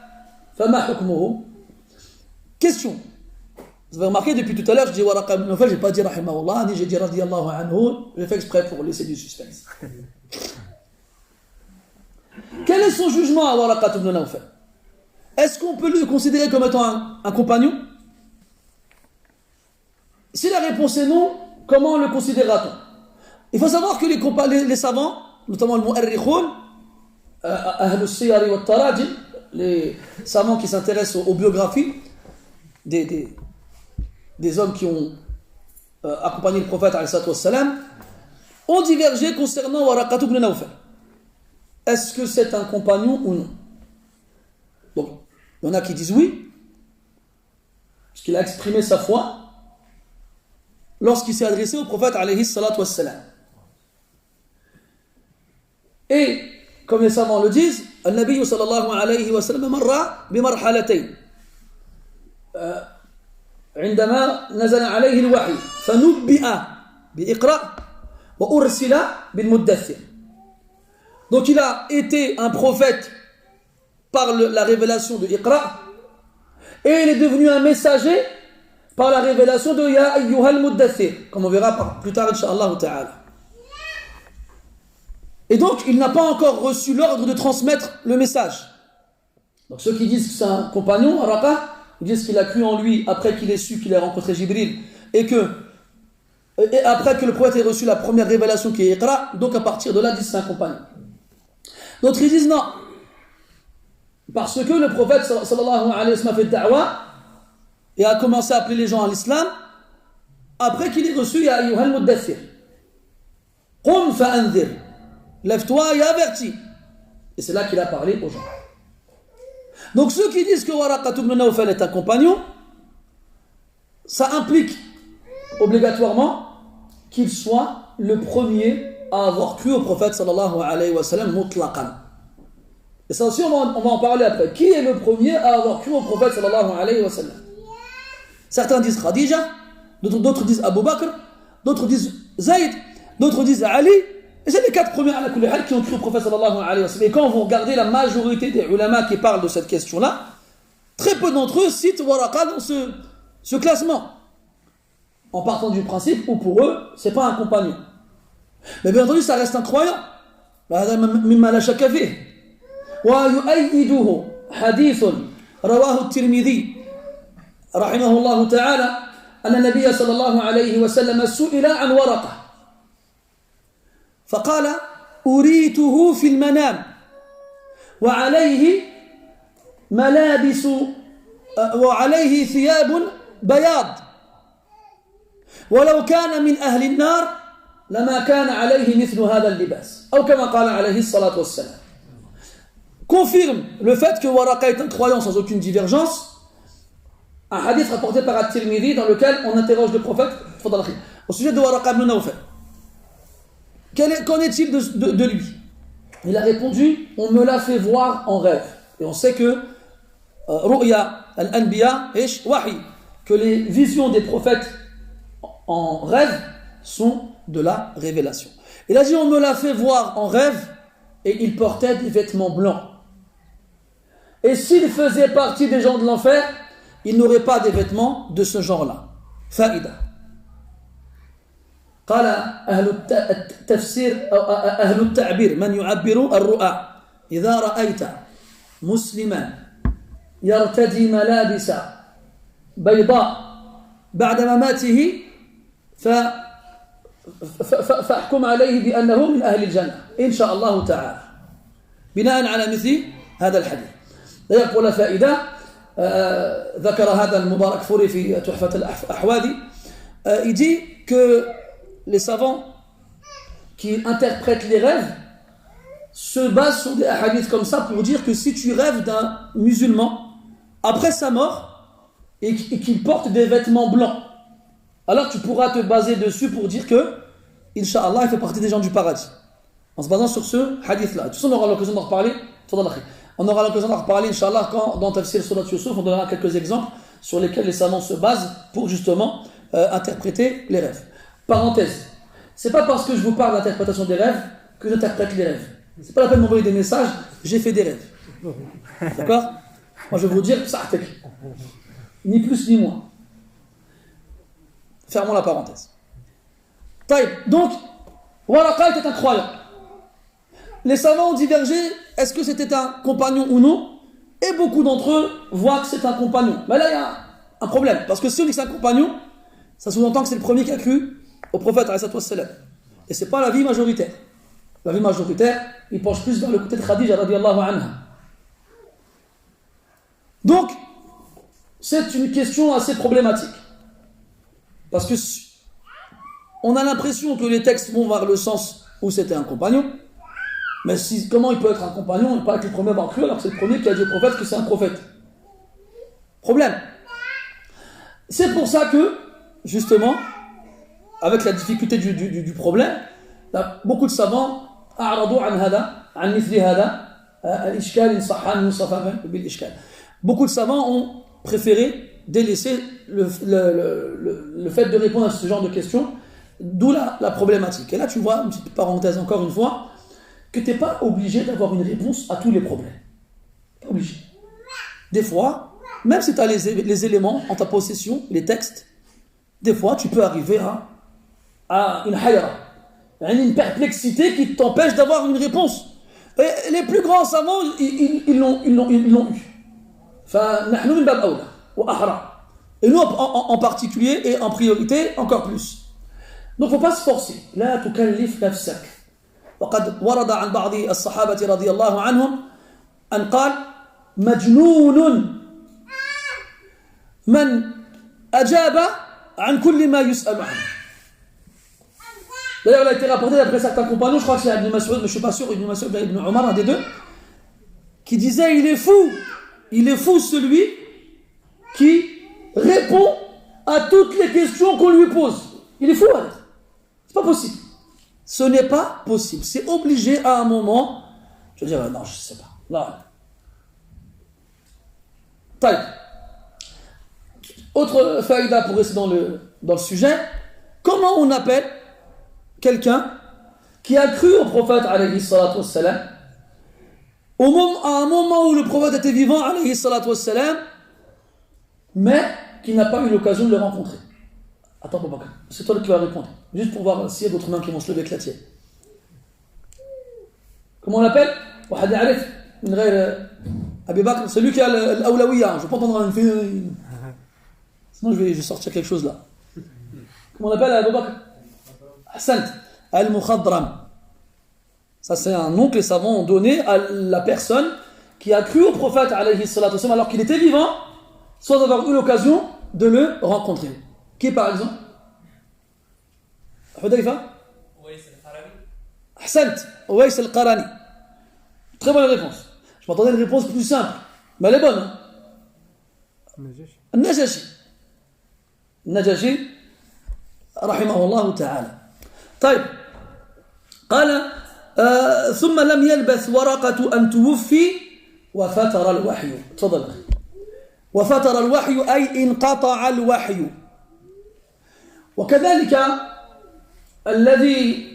فما حكمه. Question. Vous avez remarqué depuis tout à l'heure je dis Waraqa ibn Nawfal, je n'ai pas dit rahimahullah ni j'ai dit radiyallahu anhu, j'ai fait exprès pour laisser du suspense. Quel est son jugement à Waraqa ibn Nawfal? Est-ce qu'on peut le considérer comme étant un compagnon? Si la réponse est non, comment le considérera-t-on? Il faut savoir que les savants, notamment le mu'arrikhoun, ahlus siyari wa tarajim, les savants qui s'intéressent aux biographies des hommes qui ont accompagné le prophète alayhi salatu wassalam, ont divergé concernant Waraqa ibn Nawfal. Est-ce que c'est un compagnon ou non? Donc, il y en a qui disent oui, parce qu'il a exprimé sa foi lorsqu'il s'est adressé au prophète alayhi salatu wassalam. Et, comme les savants le disent, النبي صلى الله عليه وسلم مر بمرحلتين عندما نزل عليه الوحي فنبئ بإقرأ وأرسل بالمدثر. Donc il a été un prophète par la révélation de Iqra, et il est devenu un messager par la révélation de Ya ayyuhal muddathir, comme on verra plus tard incha'Allah ta'ala. Et donc il n'a pas encore reçu l'ordre de transmettre le message. Donc ceux qui disent que c'est un compagnon, Waraqa, ils disent qu'il a cru en lui après qu'il ait su qu'il a rencontré Jibril, et après que le prophète ait reçu la première révélation qui est Iqra, donc à partir de là, ils disent que c'est un compagnon. D'autres ils disent non. Parce que le prophète sallallahu alayhi wa sallam a fait da'wa et a commencé à appeler les gens à l'islam après qu'il ait reçu Ya ayyuhal muddathir. Qum fa'anzir. Lève-toi et avertis. Et c'est là qu'il a parlé aux gens. Donc ceux qui disent que Waraqa ibn Nawfal est un compagnon, ça implique obligatoirement qu'il soit le premier à avoir cru au prophète sallallahu alayhi wa sallam mutlaqan. Et ça aussi on va en parler après. Qui est le premier à avoir cru au prophète sallallahu alayhi wa sallam? Certains disent Khadija, d'autres disent Abu Bakr, d'autres disent Zayd, d'autres disent Ali. Et c'est les 4 premiers à la kulli hal qui ont cru au prophète sallallahu alayhi wa sallam. Et quand vous regardez la majorité des ulama qui parlent de cette question-là, très peu d'entre eux citent Waraqa dans ce classement. En partant du principe où pour eux, c'est pas un compagnon. Mais bien entendu, ça reste un croyant. مما لا شك فيه. ويؤيده حديث رواه الترمذي رحمه الله تعالى أن النبي صلى الله عليه وسلم سئل عن ورقة فقال أريته في المنام وعليه ملابس وعليه ثياب بياض ولو كان من أهل النار لما كان عليه مثل هذا اللباس أو كما قال عليه الصلاة والسلام. Confirme le fait que Waraqa est un croyant sans aucune divergence. Un hadith rapporté par At-Tirmidhi dans lequel on interroge le prophète au sujet de Waraqa ibn Nawfal. Qu'en est-il de lui? Il a répondu, on me l'a fait voir en rêve. Et on sait que Ru'ya al-Anbiya, wahi, que les visions des prophètes en rêve sont de la révélation. Il a dit, on me l'a fait voir en rêve et il portait des vêtements blancs. Et s'il faisait partie des gens de l'enfer, il n'aurait pas des vêtements de ce genre-là. Faïda. قال أهل التفسير أو أهل التعبير من يعبر الرؤى إذا رأيت مسلما يرتدي ملابس بيضاء بعد مماته فاحكم عليه بأنه من أهل الجنة إن شاء الله تعالى بناء على مثل هذا الحديث. D'ailleurs pour la faïda ذكر هذا المبارك فوري في تحفة الأحواذي il dit que les savants qui interprètent les rêves se basent sur des hadiths comme ça pour dire que si tu rêves d'un musulman après sa mort et qu'il porte des vêtements blancs, alors tu pourras te baser dessus pour dire que Inch'Allah il fait partie des gens du paradis en se basant sur ce hadith là. Tout ça on aura l'occasion d'en reparler. On aura l'occasion d'en reparler Inch'Allah quand dans Tafsir Surat Yusuf on donnera quelques exemples sur lesquels les savants se basent pour justement interpréter les rêves. Parenthèse, c'est pas parce que je vous parle d'interprétation des rêves que j'interprète les rêves. C'est pas la peine de m'envoyer des messages, j'ai fait des rêves. D'accord? Moi je vais vous dire, ça ni plus ni moins. Fermons la parenthèse. Taïb. Donc, Waraqa était un croyant. Les savants ont divergé, est-ce que c'était un compagnon ou non? Et beaucoup d'entre eux voient que c'est un compagnon. Mais là il y a un problème, parce que si on dit que c'est un compagnon, ça sous-entend que c'est le premier qui a cru au prophète alayhi salam. Et c'est pas la vie majoritaire. La vie majoritaire, il penche plus vers le côté de Khadija radiyallahu anha. Donc, c'est une question assez problématique. Parce que on a l'impression que les textes vont vers le sens où c'était un compagnon. Mais comment il peut être un compagnon et pas être le premier à avoir cru alors que c'est le premier qui a dit au prophète que c'est un prophète? Problème. C'est pour ça que, justement, avec la difficulté du problème, là, beaucoup de savants beaucoup de savants ont préféré délaisser le fait de répondre à ce genre de questions, d'où la problématique. Et là tu vois, une petite parenthèse encore une fois, que tu n'es pas obligé d'avoir une réponse à tous les problèmes. Pas obligé. Des fois, même si tu as les éléments en ta possession, les textes, des fois tu peux arriver à une hayra, une perplexité qui t'empêche d'avoir une réponse. Et les plus grands savants, ils l'ont eu. Et nous en particulier et en priorité encore plus. Donc il ne faut pas se forcer. La tukallif nafsak. وقد ورد عن بعض الصحابة رضي الله عنهم أن قال مجنون من أجاب عن كل ما يسأل عنه. D'ailleurs, il a été rapporté d'après certains compagnons, je crois que c'est Ibn Mas'ud, mais je ne suis pas sûr, Ibn Mas'ud ou Ibn Omar, un des deux, qui disait il est fou celui qui répond à toutes les questions qu'on lui pose. Il est fou, hein. C'est pas possible. Ce n'est pas possible. C'est obligé à un moment. Je veux dire, non, je ne sais pas. Là. Taï. Autre faïda pour rester dans le sujet. Comment on appelle quelqu'un qui a cru au prophète, alayhi salatu wassalam, à un moment où le prophète était vivant, alayhi salatu wassalam, mais qui n'a pas eu l'occasion de le rencontrer? Attends, Boubacar, c'est toi qui vas répondre. Juste pour voir s'il y a d'autres mains qui vont se lever avec la tienne. Comment on l'appelle? Celui qui a l'awlawiya. Je ne vais pas entendre un film. Sinon, je vais sortir quelque chose là. Comment on l'appelle, Abu Bakr? Ahsant. Al-Mukhadram. Ça, c'est un nom que les savants ont donné à la personne qui a cru au prophète, alayhi salatu wassalam, alors qu'il était vivant, sans avoir eu l'occasion de le rencontrer. Qui par exemple? Hudayfa? Uwais al-Qarani. Ahsant. Uwais al-Qarani. Très bonne réponse. Je m'attendais à une réponse plus simple, mais elle est bonne. Najashi. Najashi, rahimahullah ta'ala. طيب. قال ثم لم يلبث ورقة أن توفي وفتر الوحي. تفضل. وفتر الوحي أي انقطع الوحي. وكذلك الذي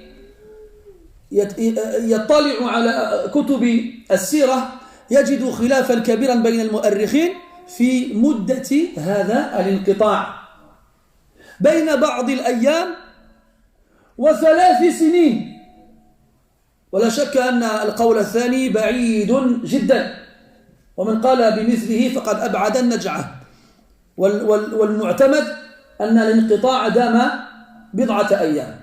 يطلع على كتب السيرة يجد خلافا كبيرا بين المؤرخين في مدة هذا الانقطاع بين بعض الأيام و3 سنين. ولا شك أن القول الثاني بعيد جدا، ومن قال بمثله فقد أبعد النجعة. والمعتمد أن الانقطاع دام بضعة أيام.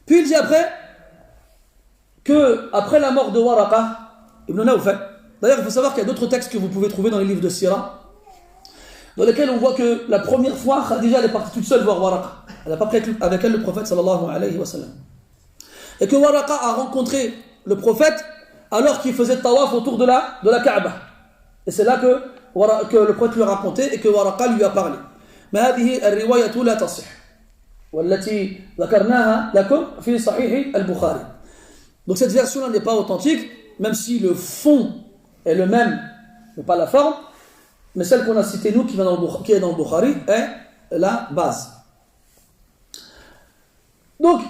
Puis il dit après la mort de Waraqa ibn Nawfal, d'ailleurs il faut savoir qu'il y a d'autres textes que vous pouvez trouver dans les livres de Sira, dans lesquels on voit que la première fois Khadija elle est partie toute seule voir Waraqa. Elle n'a pas pris avec elle le prophète sallallahu alayhi wa sallam. Et que Waraqa a rencontré le prophète alors qu'il faisait tawaf autour de la Kaaba. Et c'est là que le prophète lui a raconté et que Waraqa lui a parlé. Mais هذه الرواية لا تصح والتي ذكرناها لكم في صحيح البخاري. Donc cette version-là n'est pas authentique, même si le fond est le même, mais pas la forme. Mais celle qu'on a citée nous, qui est dans le Bukhari, est la base. Donc,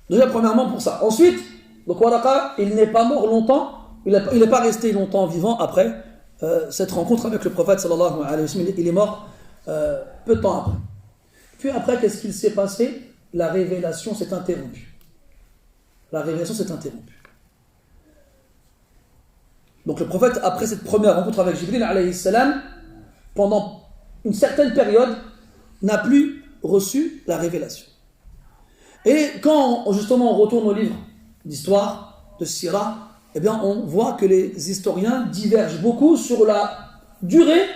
déjà premièrement pour ça. Ensuite, donc Waraqa, il n'est pas mort longtemps, il n'est pas resté longtemps vivant après cette rencontre avec le prophète sallallahu alayhi wa sallam. Il est mort peu de temps après. Puis après, qu'est-ce qu'il s'est passé? La révélation s'est interrompue. La révélation s'est interrompue. Donc le prophète, après cette première rencontre avec Jibril alayhi salam, pendant une certaine période, n'a plus reçu la révélation. Et quand justement on retourne au livre d'histoire, de Sira, eh bien on voit que les historiens divergent beaucoup sur la durée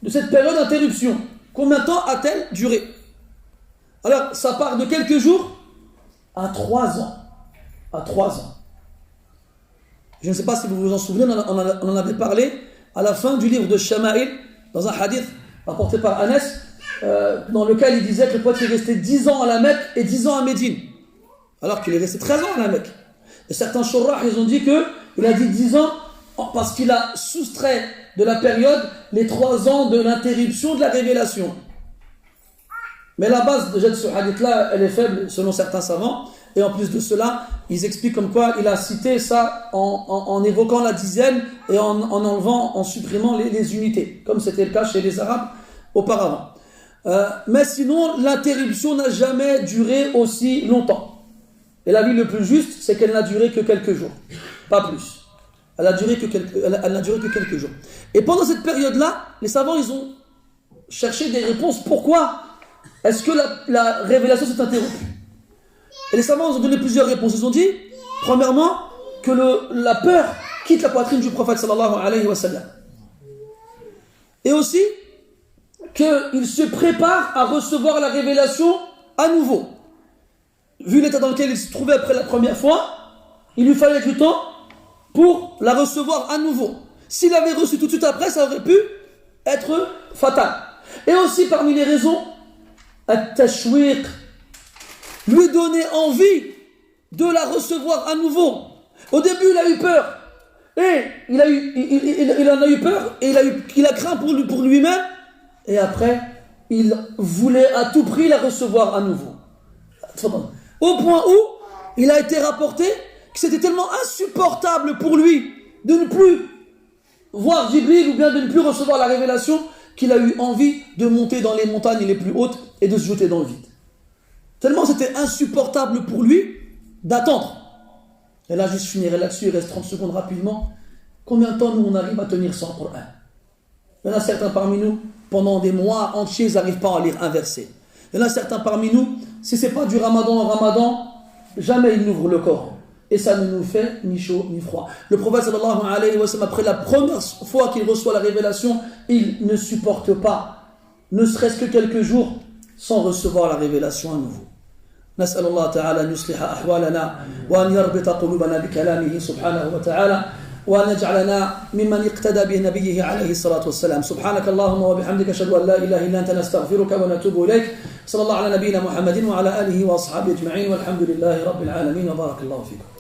de cette période d'interruption. Combien de temps a-t-elle duré? Alors ça part de quelques jours à 3 ans. À 3 ans. Je ne sais pas si vous vous en souvenez, on en avait parlé à la fin du livre de Shama'il, dans un hadith rapporté par Anas, dans lequel il disait que le prophète est resté 10 ans à la Mecque et 10 ans à Médine, alors qu'il est resté 13 ans à la Mecque. Et certains shurrah, ils ont dit qu'il a dit 10 ans parce qu'il a soustrait de la période les 3 ans de l'interruption de la révélation. Mais la base déjà de ce hadith-là, elle est faible selon certains savants. Et en plus de cela, ils expliquent comme quoi il a cité ça en évoquant la dizaine et en supprimant les unités, comme c'était le cas chez les Arabes auparavant. Mais sinon, l'interruption n'a jamais duré aussi longtemps. Et l'avis le plus juste, c'est qu'elle n'a duré que quelques jours, pas plus. Elle n'a duré que quelques jours. Et pendant cette période-là, les savants, ils ont cherché des réponses. Pourquoi est-ce que la révélation s'est interrompue? Et les savants ont donné plusieurs réponses. Ils ont dit, premièrement, que la peur quitte la poitrine du prophète sallallahu alayhi wa sallam. Et aussi, qu'il se prépare à recevoir la révélation à nouveau. Vu l'état dans lequel il se trouvait après la première fois, il lui fallait du temps pour la recevoir à nouveau. S'il avait reçu tout de suite après, ça aurait pu être fatal. Et aussi parmi les raisons, at-tashwiq, lui donner envie de la recevoir à nouveau. Au début, il a eu peur. Et il en a eu peur et il a craint pour lui-même. Et après, il voulait à tout prix la recevoir à nouveau. Au point où il a été rapporté que c'était tellement insupportable pour lui de ne plus voir Jibril ou bien de ne plus recevoir la révélation qu'il a eu envie de monter dans les montagnes les plus hautes et de se jeter dans le vide. Tellement c'était insupportable pour lui d'attendre. Et là, je finirai là-dessus, il reste 30 secondes rapidement. Combien de temps nous on arrive à tenir sans Coran? Il y en a certains parmi nous, pendant des mois entiers, ils n'arrivent pas à lire un verset. Il y en a certains parmi nous, si ce n'est pas du Ramadan en Ramadan, jamais ils n'ouvrent le Coran. Et ça ne nous fait ni chaud ni froid. Le prophète sallallahu alayhi wa sallam, après la première fois qu'il reçoit la révélation, il ne supporte pas, ne serait-ce que quelques jours, sans recevoir la révélation à nouveau. نسأل الله تعالى أن يصلح أحوالنا وأن يربط قلوبنا بكلامه سبحانه وتعالى وأن يجعلنا ممن اقتدى بنبيه عليه الصلاة والسلام. سبحانك اللهم وبحمدك أشهد أن لا إله إلا أنت نستغفرك ونتوب إليك. صلى الله على نبينا محمد وعلى آله وأصحابه أجمعين والحمد لله رب العالمين وبارك الله فيكم.